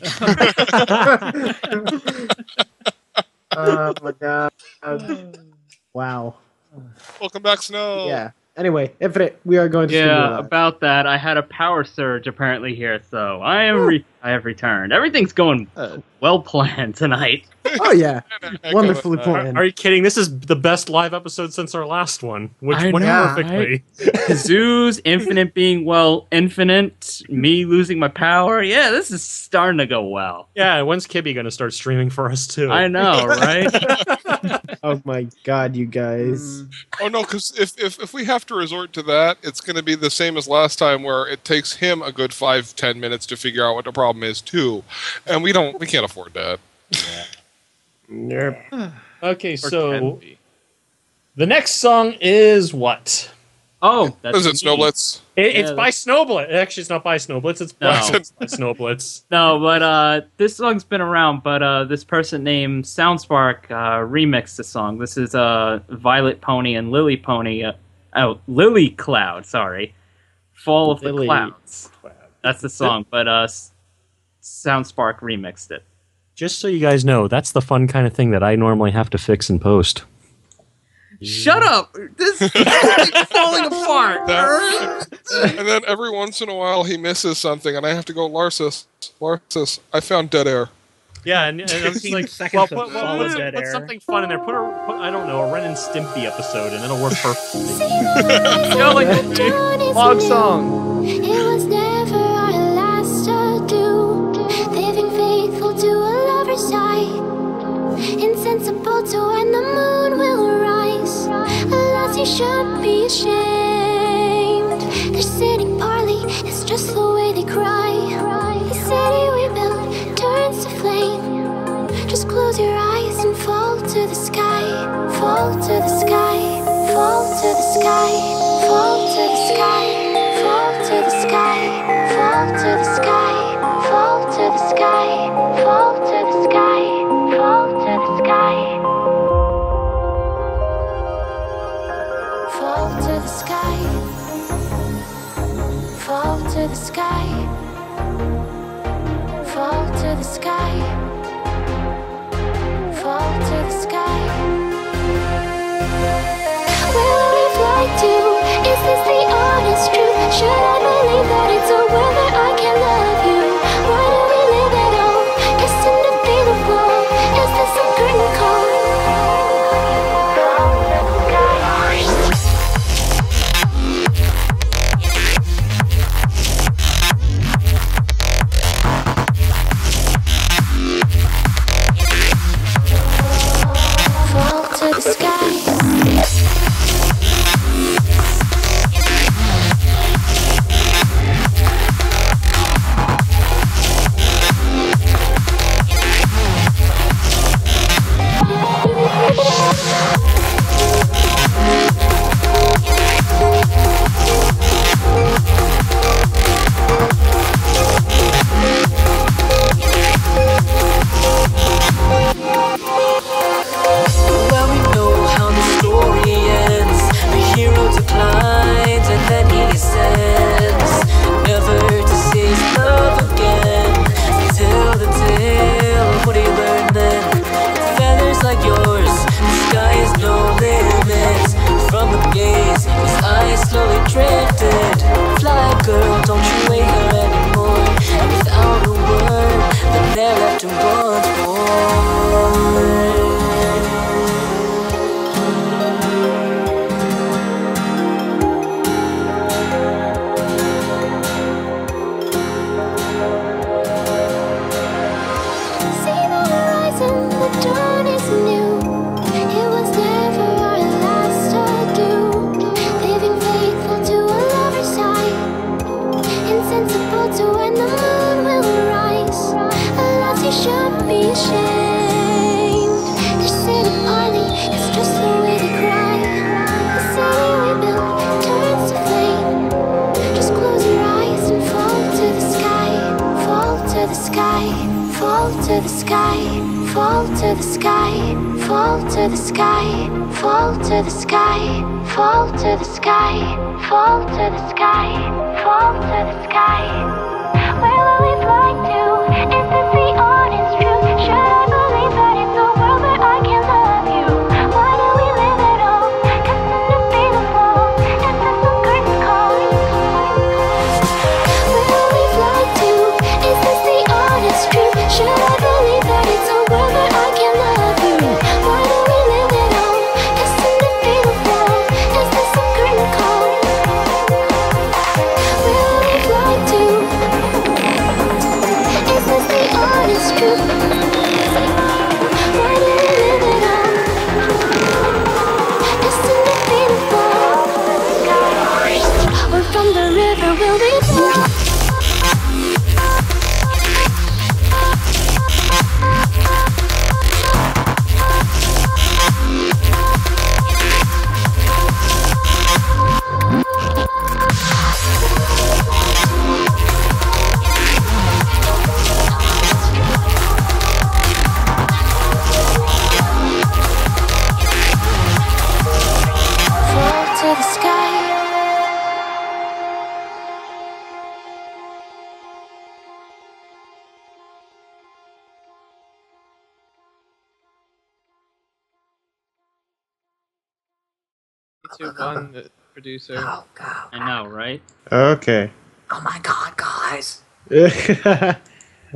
Oh my God. Wow. Welcome back, Snow. Yeah. Anyway, Infinite, we are going to Yeah, about that. I had a power surge apparently here, so I have returned. Everything's going well planned tonight. Oh yeah, wonderfully planned. Are you kidding? This is the best live episode since our last one, which went perfectly. Zeus, Infinite being infinite, me losing my power. Yeah, this is starting to go well. Yeah, when's Kibby going to start streaming for us too? I know, right? Oh my God, you guys. Oh no, because if we have to resort to that, it's going to be the same as last time, where it takes him a good 5-10 minutes to figure out what the problem is too, and we can't afford that. Yeah. Nope. Okay, so the next song is what? Oh, that's is it Snowblitz? It's by Snowblitz. Actually, it's not by Snowblitz. It's by Snowblitz. No, but this song's been around. But this person named Soundspark remixed the song. This is Vylet Pony and Lily Pony. Lily Cloud. Sorry, Fall of the Clouds. That's the song. But Soundspark remixed it. Just so you guys know, that's the fun kind of thing that I normally have to fix and post. Shut up! This is falling apart. And then every once in a while he misses something, and I have to go, Larscis, I found dead air. Yeah, and I'm just like, well, put something fun in there. Put I don't know, a Ren and Stimpy episode, and it'll work perfectly. Log song. It was never our last insensible to when the moon will rise. Alas, you should be ashamed. Their sitting parley is just the way they cry. The city we built turns to flame. Just close your eyes and fall to the sky. Fall to the sky. Fall to the sky. Fall to the sky. Fall to the sky. Fall to the sky. Fall to the sky. Fall to the sky. Fall to the sky. Fall to the sky. Fall to the sky. Fall to the sky. Fall to the sky. Where will we fly to? Is this the honest truth? Should I believe that it's a world where I can love you? Why do we live at all? Destined to be the flow. Is this some curtain call? Fall to the sky. Well, we know how the story ends. The hero declines and then he ascends, never to see his love again. Tell the tale of what he learned then. Feathers like yours, the sky is no limit. From the gaze, his eyes slowly drifted. Fly girl, don't you wait her anymore. And without a word, the man left him once more. See the horizon, the dawn is new. It was never our last adieu. Living faithful to a lover's side, insensible to when the moon will rise. Alas, you should be ashamed. Their city parley is just the way they cry. The city we built turns to flame. Just close your eyes and fall to the sky. Fall to the sky. Fall to the sky. Fall to the sky. Fall to the sky. Fall to the sky. Fall to the sky. Fall to the sky. Fall to the sky. Where will we fly to? Is this the honest truth? Should I believe that it's a world where I can love you? Why do we live at all? Destined to be the flow. Is this some curtain call? Where will we fly to? Is this the honest truth? Should I believe that it's a world where I can love you? Why do we live at all? Destined to be the flow. Is this some curtain call? Where will we fly to? Is this the honest truth? Why do we live at all? Destined to be the flow. Or from the river will we flow? Fall to the sky. Three, two, one, the producer. I know, right? Okay. Oh my god, guys. All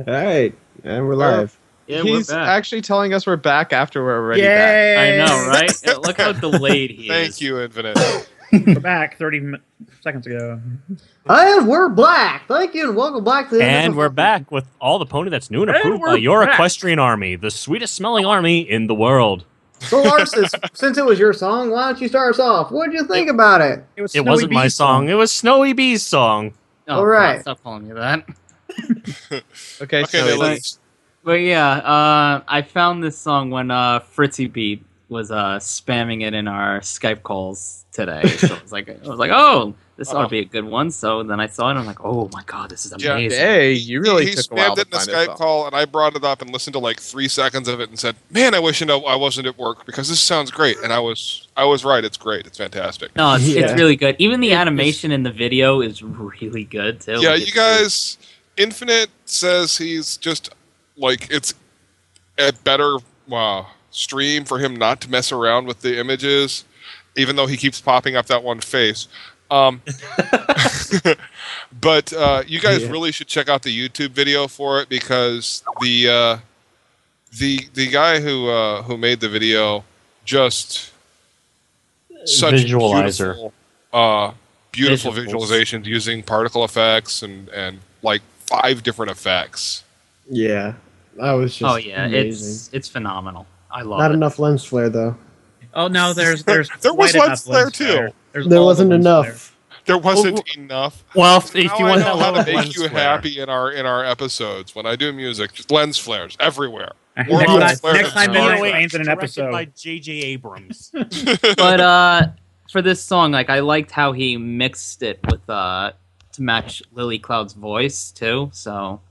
right, and we're live. Yeah, He's we're back. actually telling us we're back after we're already back. Yay! I know, right? Look how delayed he is. Thank you, Infinite. We're back 30 seconds ago. And we're back. Thank you, and welcome back to the And we're back with all the pony that's new and approved by your equestrian army, the sweetest smelling army in the world. So, Larscis, since it was your song, why don't you start us off? What did you think about it? It wasn't my song. It was Snowy Bee's song. Oh, All right. God, stop calling me that. Okay, But yeah, I found this song when Fritzy Beat was spamming it in our Skype calls today. So I was like, oh, this ought to be a good one. So then I saw it, and I'm like, oh my God, this is amazing. Hey, you really he took a while spammed to it in a find Skype call, and I brought it up and listened to like 3 seconds of it and said, "Man, I wish I wasn't at work because this sounds great." And I was right. It's great. It's fantastic. No, it's really good. Even the animation in the video is really good too. Yeah, Like, you guys. Infinite says he's just like it's a better stream for him not to mess around with the images, even though he keeps popping up that one face. But you guys really should check out the YouTube video for it because the guy who made the video just such visualizer, beautiful visualizations using particle effects and like 5 different effects. Yeah, that was just amazing. it's phenomenal. I love Not it. enough lens flare though. Oh no, there's there was lens flare too. There wasn't enough. There wasn't enough. Well, if you Now want I know that how to level make lens you flare. happy in our episodes when I do music, just lens flares everywhere. Next More time- lens flares next than time flares. Nino explains in an Directed episode. by J.J. Abrams. But for this song, like I liked how he mixed it with to match Lily Cloud's voice too. So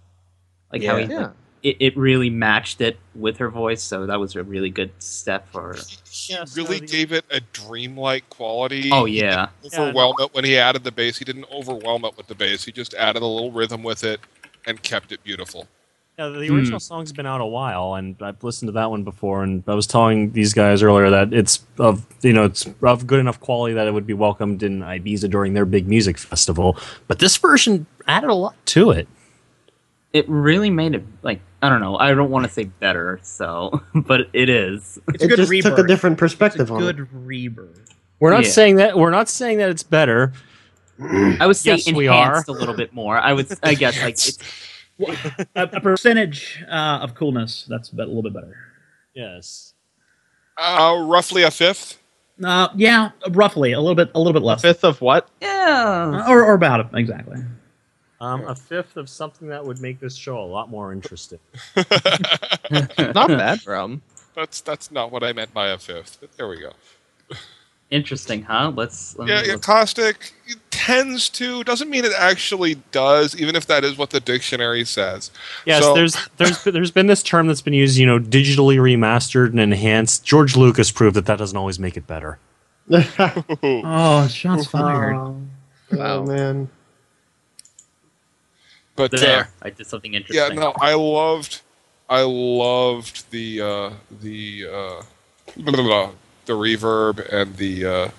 like how it really matched it with her voice. So that was a really good step for her. He really gave it a dreamlike quality. Oh yeah. He didn't overwhelm it when he added the bass. He didn't overwhelm it with the bass. He just added a little rhythm with it and kept it beautiful. Yeah, the original song's been out a while, and I've listened to that one before. And I was telling these guys earlier that it's of good enough quality that it would be welcomed in Ibiza during their big music festival. But this version added a lot to it. It really made it like I don't know. I don't want to say better, so but it is. It's a It good just rebirth. took a different perspective on it. Good rebirth. We're not Yeah. saying that. We're not saying that it's better. I would say Yes, we are. enhanced a little bit more. I guess like it's, A percentage of coolness. That's a little bit better. Yes. Roughly a fifth. Yeah, roughly a little bit less. Fifth of what? yeah. Or about it exactly. A fifth of something that would make this show a lot more interesting. Not bad, Brum. That's not what I meant by a fifth. But there we go. Interesting, huh? Let's Caustic tends to doesn't mean it actually does, even if that is what the dictionary says. Yes, So- there's been this term that's been used, digitally remastered and enhanced. George Lucas proved that doesn't always make it better. Oh, shots fired. Oh man. But there. I did something yeah, interesting. no, I loved the reverb and the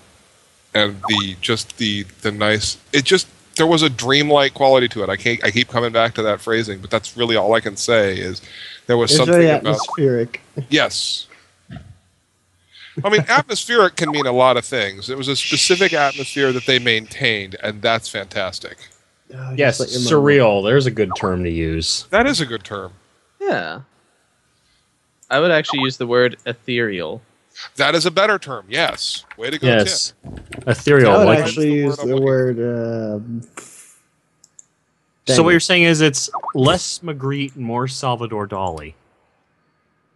nice. It just there was a dreamlike quality to it. I keep coming back to that phrasing, but that's really all I can say is there was It's something very about atmospheric. yes. I mean, atmospheric can mean a lot of things. It was a specific atmosphere that they maintained, and that's fantastic. Oh, Yes, just let your surreal. There's a good term to use. That is a good term. Yeah. I would actually use the word ethereal. That is a better term. Yes. Way to go, Yes, Tim. ethereal. I would Like, actually use the word. so what you're saying is it's less Magritte and more Salvador Dali.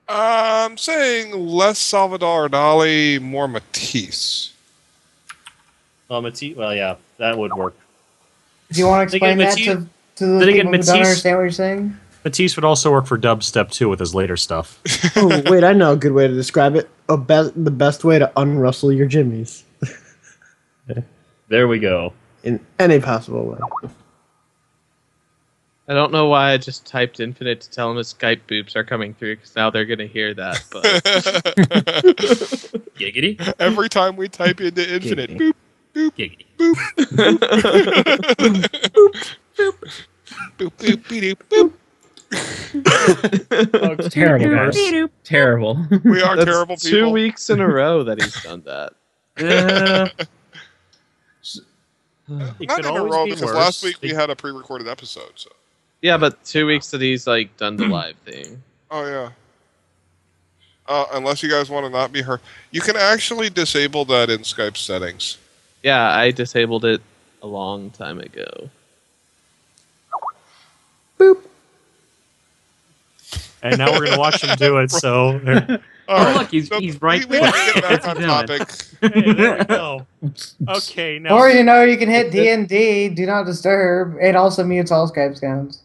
I'm saying less Salvador Dali, more Matisse. Well, yeah, that would work. Do you want to Then again, explain that Matisse- to the then again, people who don't Matisse- understand what you're saying? Matisse would also work for dubstep too with his later stuff. Oh, wait, I know a good way to describe it. The best way to unrustle your jimmies. There we go. In any possible way. I don't know why I just typed infinite to tell him his Skype boops are coming through because now they're going to hear that. But Giggity. Every time we type into infinite, Giggity. boop, Giggity. boop, boop, beep, boop. Oh, it's terrible, guys. Terrible. We are that's terrible 2 people. weeks in a row that he's done that. It Not could in a always row be because worse. last week we had a pre-recorded episode. So. Yeah, but 2 weeks that he's like done the live thing. Oh yeah. Unless you guys want to not be heard, you can actually disable that in Skype settings. Yeah, I disabled it a long time ago. And now we're gonna watch him do it. So, Look, he's right We there. can get back on Doing. topic. hey, there we go. Okay, now. Or you can hit D&D, do not disturb. It also mutes all Skype sounds.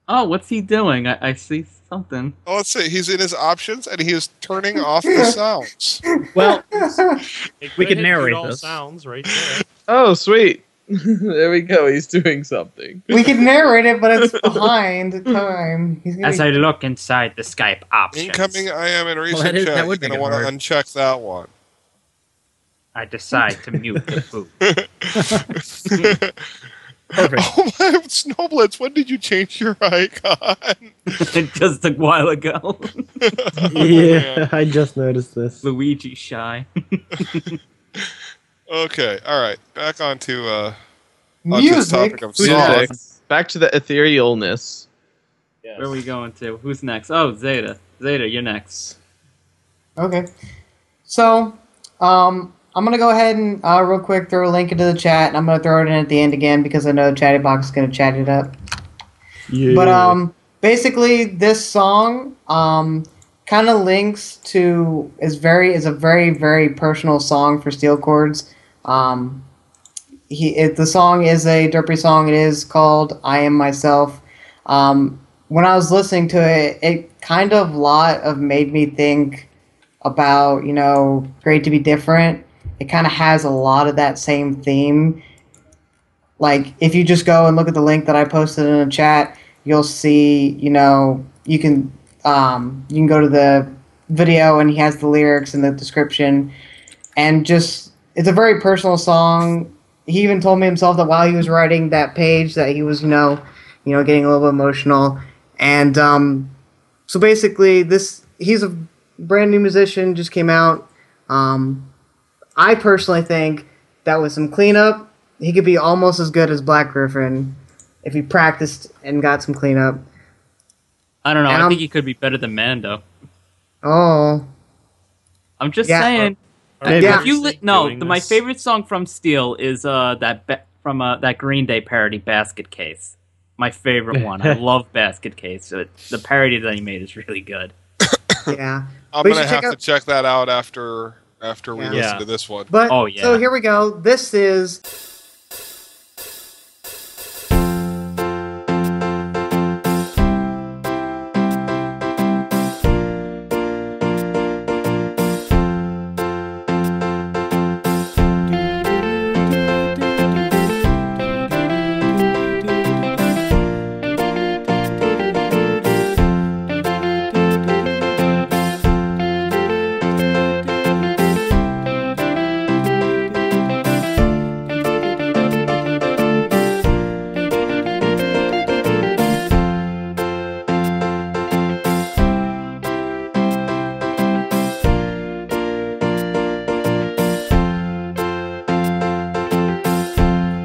Oh, what's he doing? I see something. Oh, let's see. He's in his options and he is turning off the sounds. Well, We could narrate all this. sounds right there. Oh, sweet. There we go. He's doing something. We can narrate it, but it's behind time. He's gonna As I look inside the Skype options, Incoming I am in recent that is- chat. that You're would going to make it want to hard. uncheck that one. I decide to mute the food. Perfect. Oh my Snowblitz, when did you change your icon? Just a while ago. Yeah, I just noticed this. Luigi shy. Okay, alright. Back onto this Music. topic of Who's songs. next? Back to the etherealness. Where are we going to? Who's next? Oh, Zeta. Zeta, you're next. Okay. So, I'm gonna go ahead and real quick throw a link into the chat, and I'm gonna throw it in at the end again because I know the chatty box is gonna chat it up. Yeah. But basically, this song kind of links to is a very very personal song for SteelChords. The song is a Derpy song. It is called "I Am Myself." When I was listening to it, it kind of made me think about great to be different. It kind of has a lot of that same theme. Like if you just go and look at the link that I posted in the chat, you'll see you can go to the video and he has the lyrics and the description, and just it's a very personal song. He even told me himself that while he was writing that page that he was getting a little bit emotional, and so basically he's a brand new musician, just came out. I personally think that with some cleanup, he could be almost as good as Black Griffin if he practiced and got some cleanup. I don't know. And I think he could be better than Mando. Oh. I'm just Yeah. saying. Yeah. If you my favorite song from Steel is from that Green Day parody, Basket Case. My favorite one. I love Basket Case. The parody that he made is really good. Yeah. I'm But you going to should have to check that out after we Yeah. listen to this one. But Oh, yeah. so here we go. This is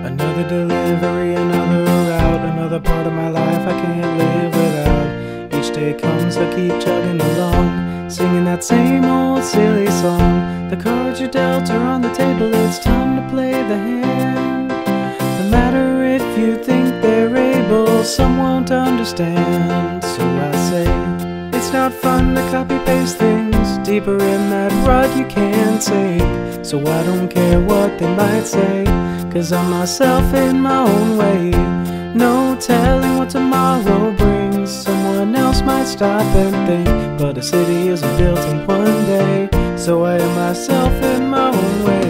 Another delivery, another route, another part of my life I can't live without. Each day comes, I keep chugging along, singing that same old silly song. The cards you're dealt are on the table, it's time to play the hand. No matter if you think they're able, some won't understand. So I say, it's not fun to copy paste things deeper in that rut you can't take. So I don't care what they might say, 'cause I'm myself in my own way. No telling what tomorrow brings. Someone else might stop and think, but a city isn't built in one day. So I am myself in my own way.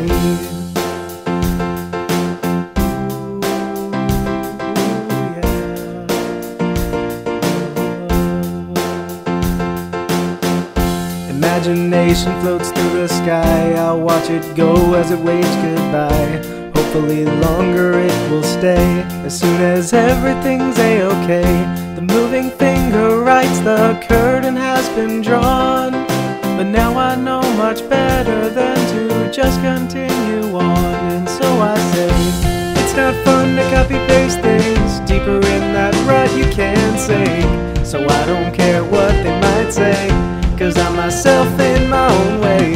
Imagination floats through the sky. I'll watch it go as it waves goodbye. Hopefully longer it will stay. As soon as everything's a-okay, the moving finger writes the curtain has been drawn. But now I know much better than to just continue on. And so I say, it's not fun to copy paste things deeper in that rut you can't sing. So I don't care what they might say, 'cause I'm myself in my own way.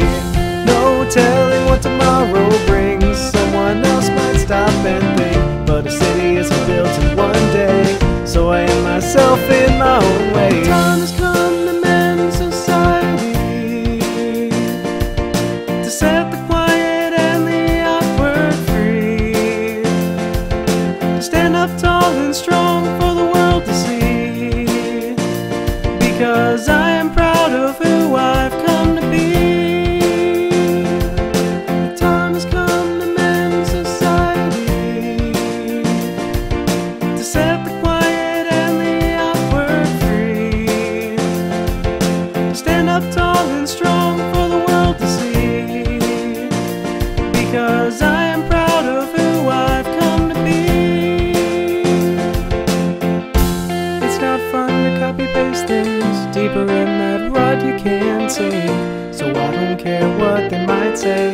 No telling what tomorrow brings. Someone else might stop and think, but a city isn't built in one day. So I am myself in my own way. Time has come to mend society, to set the quiet and the awkward free, to stand up tall and strong for the world to see, because I am proud of who I've come to be. The time has come to mend society, to set the quiet and the awkward free, to stand up tall and strong for the world to see, because I am proud of who I've come to be. It's not fun to copy paste things deeper in that rut you can't see. So I don't care what they might say,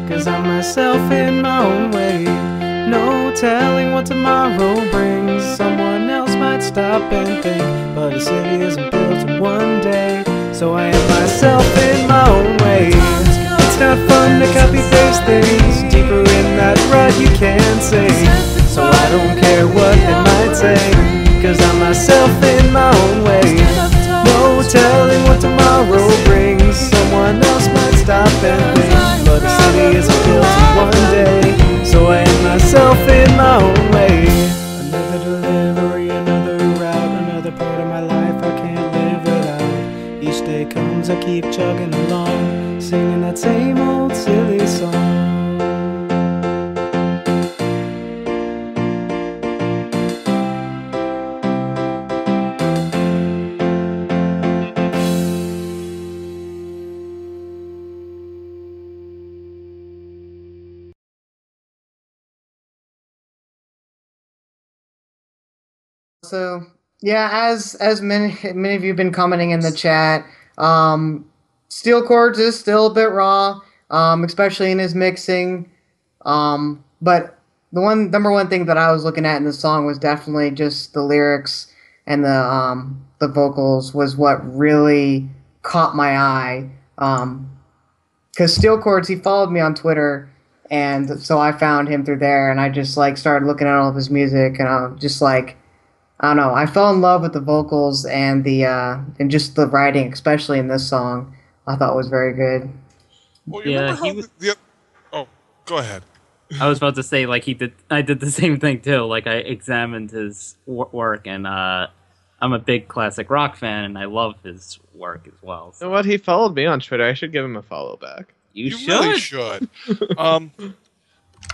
'cause I'm myself in my own way. No telling what tomorrow brings. Someone else might stop and think, but a city isn't built in one day. So I am myself in my own way. It's not fun to copy paste things deeper in that rut you can't see. So I don't care what they might say, 'cause I'm myself in my own way. No telling what tomorrow brings. Someone else might stop and think, but a city isn't built in one day. So I am myself in my own way. Another delivery, another route, another part of my life I can't live without. Each day comes, I keep chugging along, singing that same old silly song. So yeah, as many of you have been commenting in the chat, SteelChords is still a bit raw, especially in his mixing. But the number one thing that I was looking at in the song was definitely just the lyrics and the vocals was what really caught my eye. Because SteelChords, he followed me on Twitter, and so I found him through there, and I just like started looking at all of his music, and I was just like, I don't know. I fell in love with the vocals and the and just the writing, especially in this song. I thought was very good. Well, you remember how oh, go ahead. I was about to say, like, I did the same thing too. Like, I examined his work, and I'm a big classic rock fan, and I love his work as well. You know what? He followed me on Twitter. I should give him a follow back. You really should.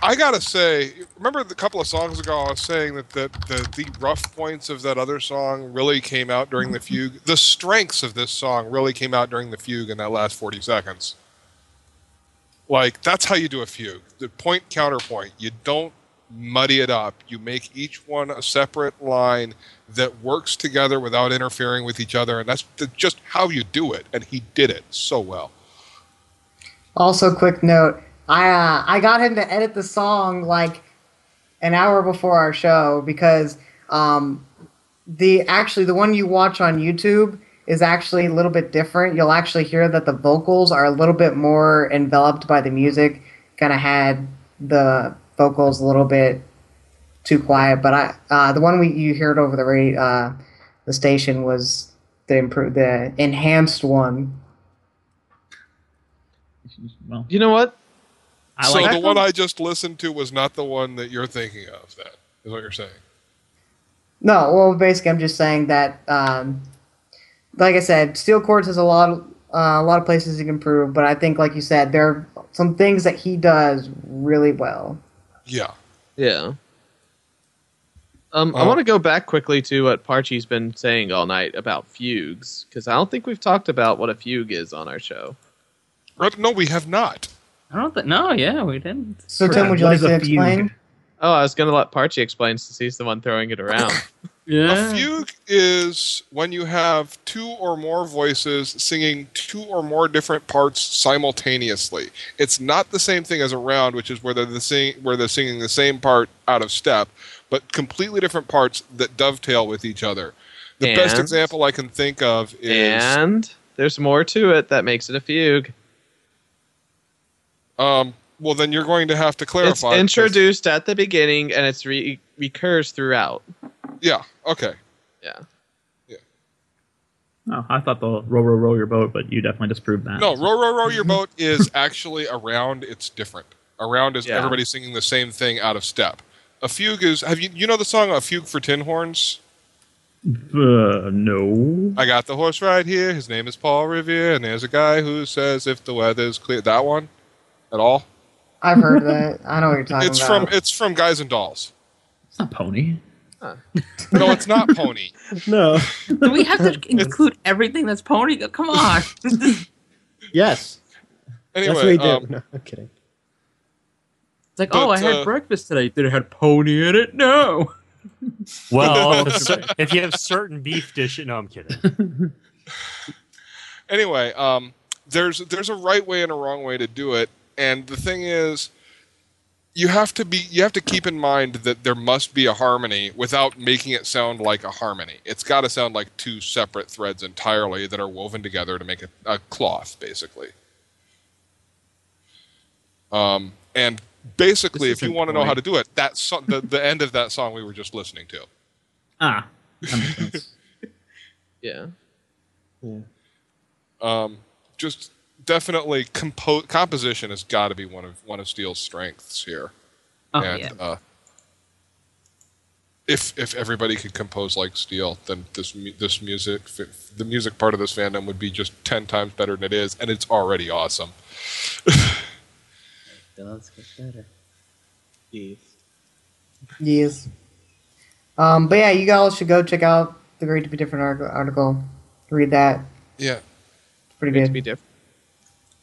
I gotta say, remember a couple of songs ago I was saying that the rough points of that other song really came out during the fugue? The strengths of this song really came out during the fugue in that last 40 seconds. Like, that's how you do a fugue. The point, counterpoint. You don't muddy it up. You make each one a separate line that works together without interfering with each other, and that's just how you do it, and he did it so well. Also, quick note. I got him to edit the song like an hour before our show because the one you watch on YouTube is actually a little bit different. You'll actually hear that the vocals are a little bit more enveloped by the music. Kind of had the vocals a little bit too quiet, but the one you heard over the station was the enhanced one. Well, you know what? So the one I just listened to was not the one that you're thinking of, then, is what you're saying? No, well, basically, I'm just saying that, like I said, SteelChords has a lot of places he can improve, but I think, like you said, there are some things that he does really well. Yeah. Yeah. I want to go back quickly to what Parchy's been saying all night about fugues, because I don't think we've talked about what a fugue is on our show. No, we have not. I don't think. No, yeah, we didn't. So, Tim, would you like to explain? Oh, I was going to let Parchi explain since he's the one throwing it around. A fugue is when you have two or more voices singing two or more different parts simultaneously. It's not the same thing as a round, which is where they're singing the same part out of step, but completely different parts that dovetail with each other. The best example I can think of is... And there's more to it that makes it a fugue. Well, then you're going to have to clarify. It's introduced at the beginning, and it's recurs throughout. Yeah, okay. Yeah. Oh, I thought the row, row, row your boat, but you definitely disproved that. No, row, row, row your boat is actually a round. It's different. A round is everybody singing the same thing out of step. A fugue is... Have you know the song A Fugue for Tin Horns? No. I got the horse right here. His name is Paul Revere, and there's a guy who says if the weather's clear. That one? At all? I've heard that. I know what you're talking about. It's from Guys and Dolls. It's not Pony. Huh. No, it's not Pony. No. Do we have to include everything that's Pony? Come on. Yes. Anyway, that's what we do. No, I'm kidding. It's like, I had breakfast today. Did it have Pony in it? No. Well, if you have certain beef dishes... No, I'm kidding. Anyway, there's a right way and a wrong way to do it. And the thing is, you have to keep in mind that there must be a harmony without making it sound like a harmony. It's got to sound like two separate threads entirely that are woven together to make a cloth, basically. And basically, if you want to know how to do it, that's the end of that song we were just listening to. Ah, that makes sense. Yeah. Just definitely composition has got to be one of Steel's strengths here. Oh, and if everybody could compose like Steel, then the music part of this fandom would be just 10 times better than it is, and it's already awesome. It does get better. Yes. But yeah, you guys should go check out the Great to Be Different article. Read that. Yeah. It's pretty good. To be different.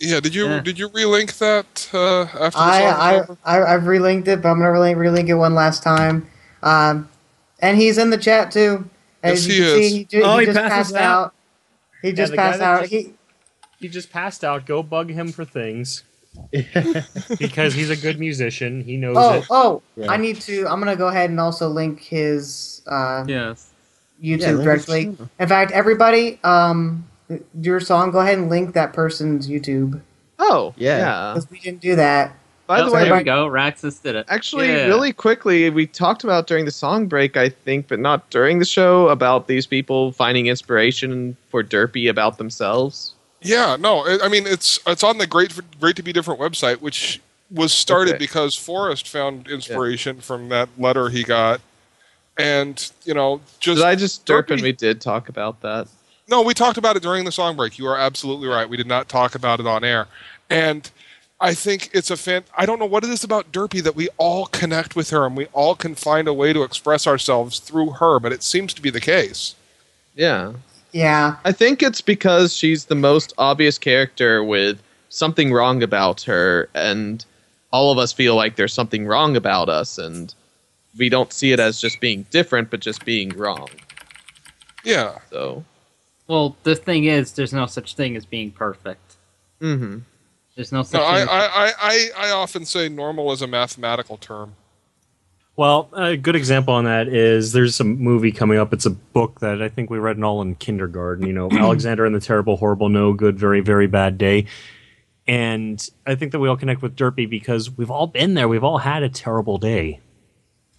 Yeah, did you relink that after the song? I've relinked it, but I'm gonna relink it one last time. And he's in the chat too. As Yes, you can he see, is. he just passed out. He just passed out. He just passed out. Go bug him for things. Because he's a good musician. He knows it. Yeah. I'm gonna go ahead and also link his YouTube directly. In fact, everybody, your song, go ahead and link that person's YouTube. Oh, yeah. Because we didn't do that. By the way, there we go. Raxus did it. Actually, really quickly, we talked about during the song break, I think, but not during the show, about these people finding inspiration for Derpy about themselves. Yeah, no, I mean, it's on the Great to Be Different website, which was started because Forrest found inspiration from that letter he got. And, Did I just derp when we did talk about that? No, we talked about it during the song break. You are absolutely right. We did not talk about it on air. And I think it's I don't know what it is about Derpy that we all connect with her and we all can find a way to express ourselves through her, but it seems to be the case. Yeah. Yeah. I think it's because she's the most obvious character with something wrong about her, and all of us feel like there's something wrong about us, and we don't see it as just being different, but just being wrong. Yeah. So. Well, the thing is, there's no such thing as being perfect. Mm-hmm. There's no such thing. As I often say normal is a mathematical term. Well, a good example on that is there's a movie coming up. It's a book that I think we read all in kindergarten. Alexander and the Terrible, Horrible, No Good, Very, Very Bad Day. And I think that we all connect with Derpy because we've all been there. We've all had a terrible day.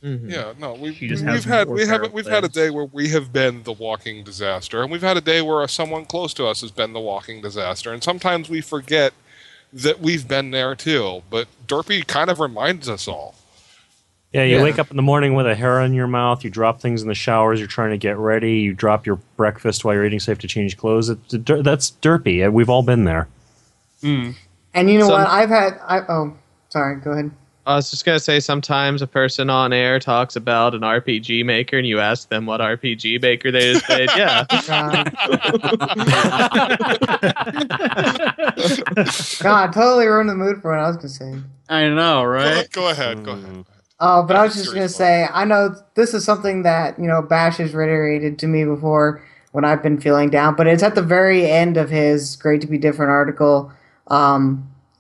Mm-hmm. Yeah, no, we've had a day where we have been the walking disaster, and we've had a day where someone close to us has been the walking disaster, and sometimes we forget that we've been there too. But Derpy kind of reminds us all. Yeah, you wake up in the morning with a hair in your mouth, you drop things in the showers, you're trying to get ready, you drop your breakfast while you're eating so you have to change clothes. That's Derpy. We've all been there. Mm. And you know what? Sorry, go ahead. I was just going to say, sometimes a person on air talks about an RPG maker and you ask them what RPG maker they just played. Yeah. God, totally ruined the mood for what I was going to say. I know, right? Go ahead. But I was just Serious going to say, I know this is something that, Bash has reiterated to me before when I've been feeling down, but it's at the very end of his Great to Be Different article.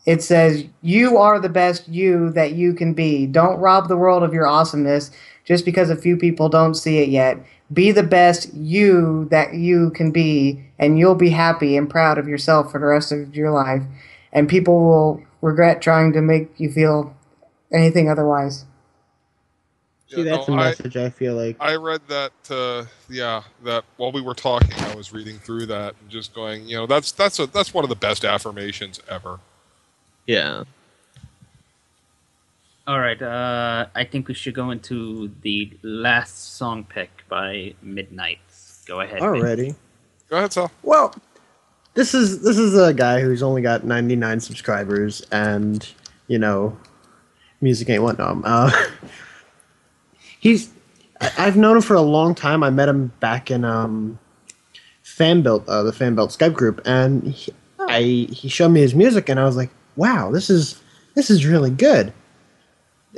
It says, "You are the best you that you can be. Don't rob the world of your awesomeness just because a few people don't see it yet. Be the best you that you can be, and you'll be happy and proud of yourself for the rest of your life. And people will regret trying to make you feel anything otherwise." See, that's a message I feel like. I read that, that while we were talking, I was reading through that and just going, that's one of the best affirmations ever. Yeah. All right, I think we should go into the last song pick by Midnight. Go ahead. Already. Go ahead, Sal. Well, this is a guy who's only got 99 subscribers, and music ain't what I've known him for a long time. I met him back in Fanbuilt, the Fanbuilt Skype group, and he showed me his music, and I was like, wow, this is really good.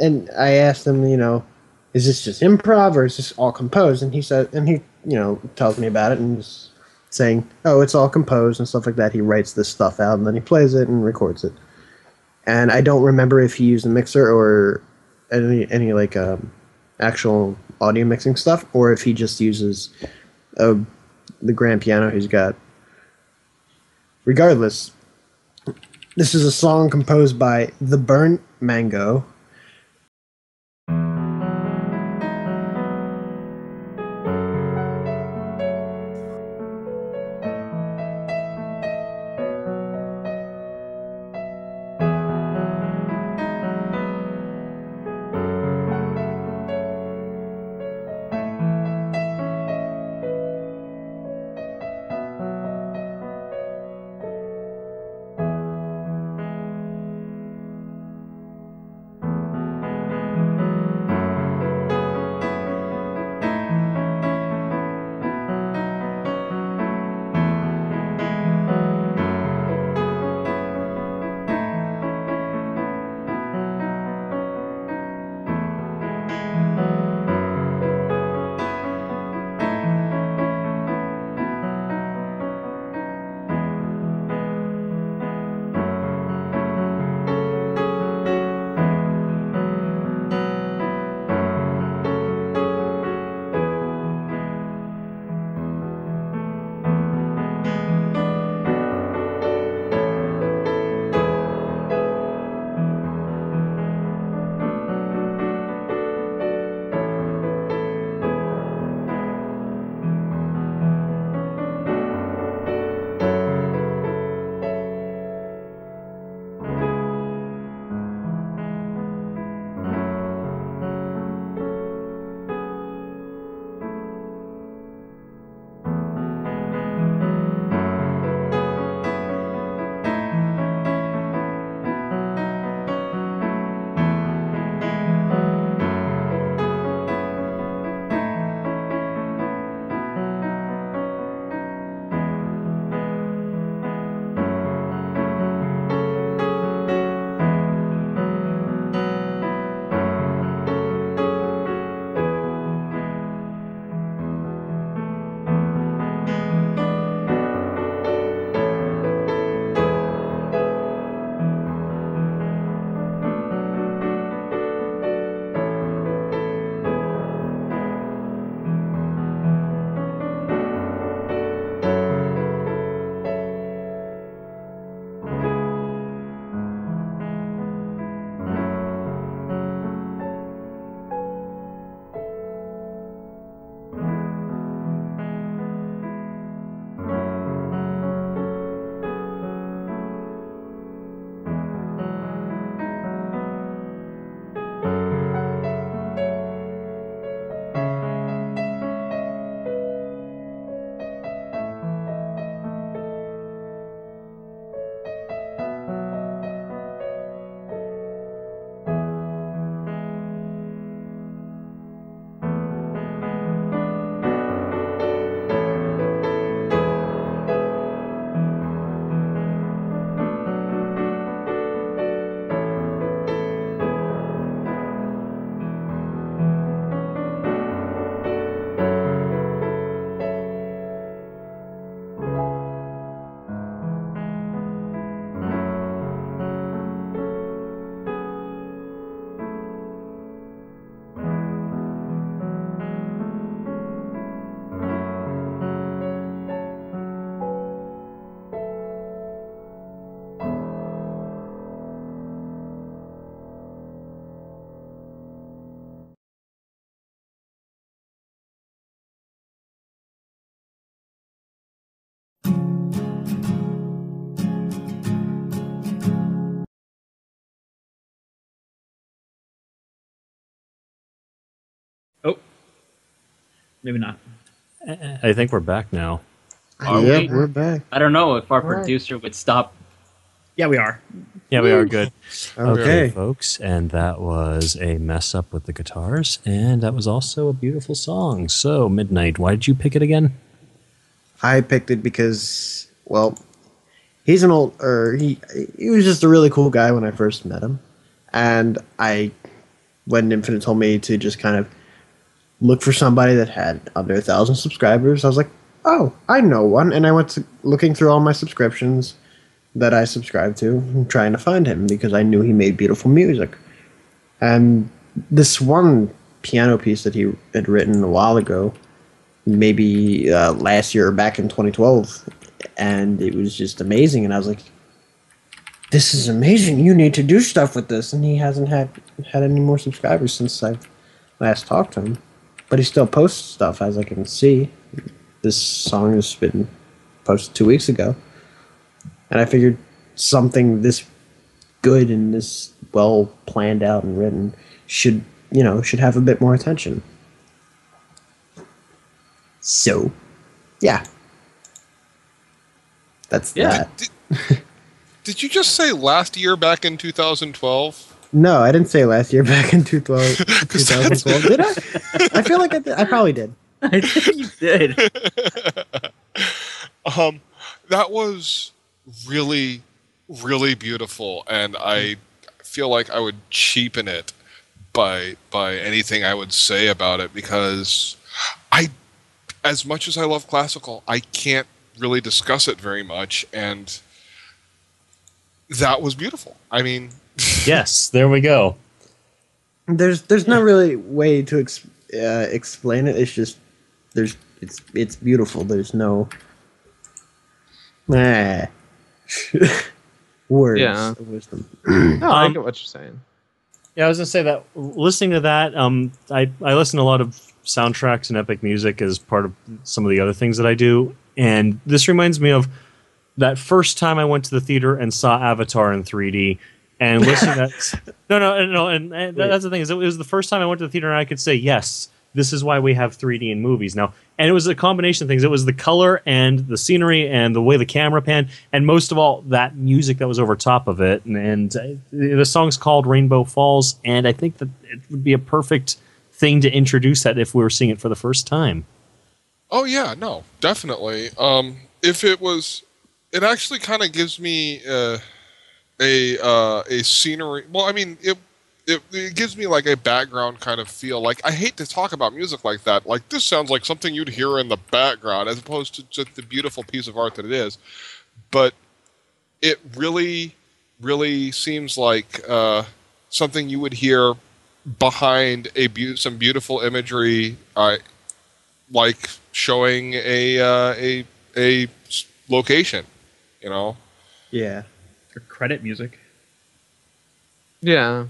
And I asked him, is this just improv or is this all composed? And he said, and he tells me about it and is saying, oh, it's all composed and stuff like that. He writes this stuff out and then he plays it and records it. And I don't remember if he used a mixer or any like actual audio mixing stuff, or if he just uses the grand piano he's got. Regardless, this is a song composed by TheBurntMango. Maybe not. I think we're back now. Yep, we're back. I don't know if our Right. producer would stop. Yeah, we are. Yeah, we are good. Okay. Folks, and that was a mess up with the guitars, and that was also a beautiful song. So, Midnight, why did you pick it again? I picked it because, well, he's an old, or he was just a really cool guy when I first met him, and when Infinite told me to just kind of look for somebody that had under 1,000 subscribers, I was like, oh, I know one, and I went to looking through all my subscriptions that I subscribed to, and trying to find him because I knew he made beautiful music, and this one piano piece that he had written a while ago, maybe last year or back in 2012, and it was just amazing, and I was like, this is amazing, you need to do stuff with this, and he hasn't had any more subscribers since I last talked to him, but he still posts stuff, as I can see. This song has been posted 2 weeks ago, and I figured something this good and this well planned out and written should have a bit more attention. So, yeah. That's that. Did you just say last year back in 2012? No, I didn't say last year back in 2012. Did I? I feel like I did. I probably did. I think you did. That was really, really beautiful, and I feel like I would cheapen it by anything I would say about it, because as much as I love classical, I can't really discuss it very much, and that was beautiful. I mean, Yes, there we go. There's no really way to explain it. It's just it's beautiful. There's no words of wisdom. No, I get what you're saying. Yeah, I was gonna say that listening to that, I listen to a lot of soundtracks and epic music as part of some of the other things that I do, and this reminds me of that first time I went to the theater and saw Avatar in 3D, and listening to that. No, and that's the thing, is it was the first time I went to the theater and I could say, yes, this is why we have 3D in movies now. And it was a combination of things. It was the color and the scenery and the way the camera panned, and most of all, that music that was over top of it. And the song's called Rainbow Falls, and I think that it would be a perfect thing to introduce that if we were seeing it for the first time. oh yeah, no, definitely. If it was, it actually kind of gives me a scenery. Well, I mean, it gives me like a background kind of feel. Like, I hate to talk about music like that. Like, this sounds like something you'd hear in the background, as opposed to just the beautiful piece of art that it is. But it really, really seems like something you would hear behind some beautiful imagery, like showing a location. You know. Yeah. Or credit music. Yeah.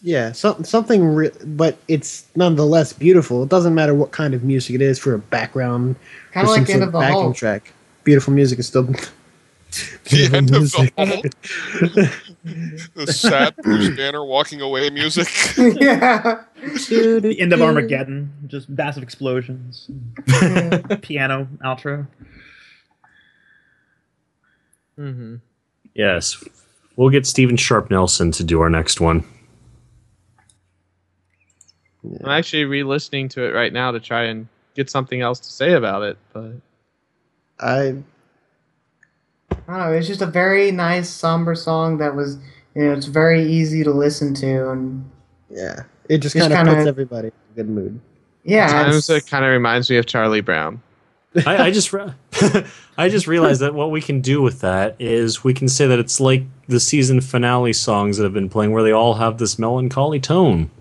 Yeah, something, but it's nonetheless beautiful. It doesn't matter what kind of music it is for a background, Kind or of some like the sort end of the backing Hulk. track. Beautiful music is still The beautiful end music. of the Hulk. The sad Bruce Banner walking away music. Yeah. The end of Armageddon. Just massive explosions. Piano outro. Mm-hmm. Yes. We'll get Stephen Sharp Nelson to do our next one. I'm actually re-listening to it right now to try and get something else to say about it, but I don't know. It's just a very nice, somber song that was, it's very easy to listen to, and Yeah, it just Just kind of puts kinda- everybody in a good mood. yeah, at times it's- it kind of reminds me of Charlie Brown. I just I just realized that what we can do with that is we can say that it's like the season finale songs that have been playing, where they all have this melancholy tone.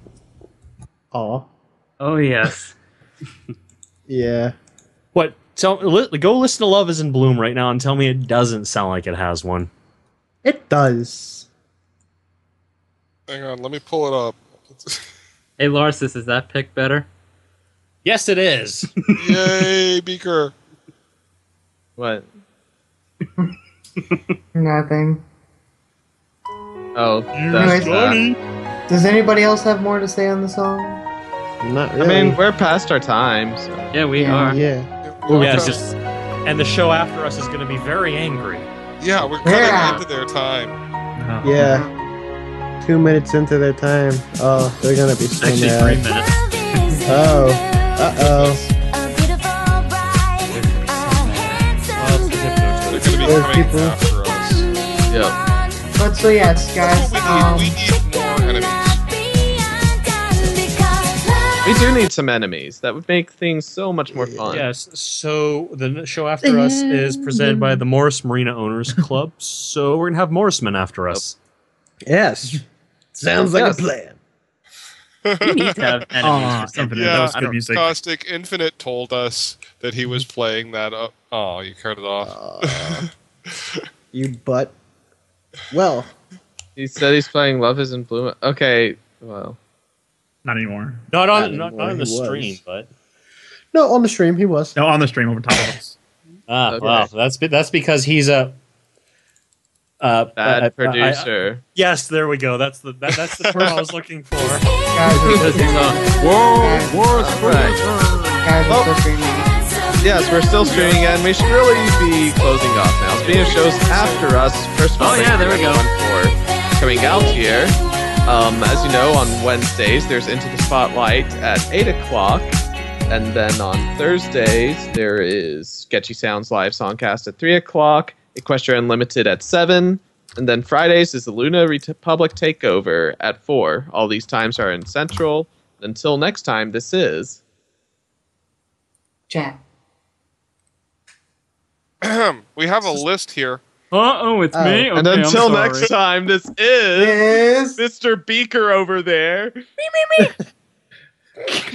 Aw. Oh yes. Yeah. What? Go listen to Love Is in Bloom right now and tell me it doesn't sound like it has one. It does. Hang on, let me pull it up. Hey Larscis, is that pick better? Yes, it is. Yay, Beaker. What? nothing. Oh, Anyways, that's that. Does anybody else have more to say on the song? Not I really. mean, we're past our time. So. Yeah, we are. Yeah. Yes, and the show after us is going to be very angry. Yeah, we're cutting into their time. Yeah. 2 minutes into their time. Oh, they're gonna be so Actually, mad. 3 minutes. Oh. Uh-oh. They're gonna be Those coming people. after us. Yep. But so yes, guys. We need more enemies. We do need some enemies. That would make things so much more fun. Yes, so the show after us is presented by the Morris Marina Owners Club, so we're going to have Morrismen after us. Yes. Sounds like a plan. We need to have enemies for something. Yeah, that was good music. Caustic Infinite told us that he was playing that up. Oh, you cut it off. You butt. Well. He said he's playing Love Isn't Blue. Okay, well. Not anymore. Not Not on anymore, the he was. stream, but No, on the stream he was. No, on the stream over top of us. Okay. wow, that's because he's a Bad producer. yes, there we go. That's the term I was looking for. Guys, Because he's Right. guys, we're still streaming. Yes, we're still streaming, and we should really be closing off now. Speaking of shows after us, first of all, Oh, yeah, thank you there we go. everyone for coming out here. As you know, on Wednesdays, there's Into the Spotlight at 8 o'clock. And then on Thursdays, there is Sketchy Sounds Live Songcast at 3 o'clock, Equestria Unlimited at 7, and then Fridays is the Luna Republic Takeover at 4. All these times are in Central. Until next time, this is... Chat. We have a list here. Uh-oh, it's me? Okay, and until I'm sorry. next time, this is Mr. Beaker over there.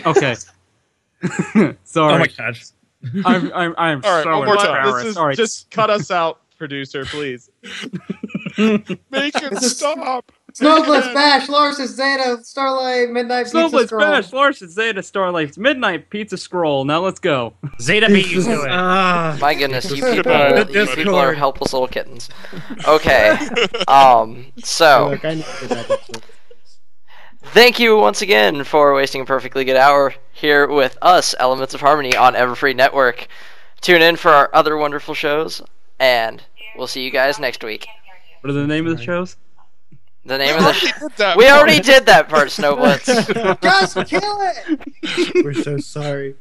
Okay. Sorry. Oh my gosh. I'm All right, so one more time. embarrassed. This is Sorry. just cut us out, producer, please. Make it stop. Snowblitz, Bash, Larscis, Zeta, Starlight, Midnight, Pizza Snowblitz, Scroll. Bash, Larscis, Zeta, Starlight, Midnight, Pizza Scroll. Now let's go. Zeta beat you to it. My goodness, you Goodbye, people, everybody. you people are helpless little kittens. Okay, so Look, I know that. thank you once again for wasting a perfectly good hour here with us, Elements of Harmony, on Everfree Network. Tune in for our other wonderful shows, and we'll see you guys next week. What are the name of the shows? The name of the we already did that part, Snowblitz. Just kill it! We're so sorry.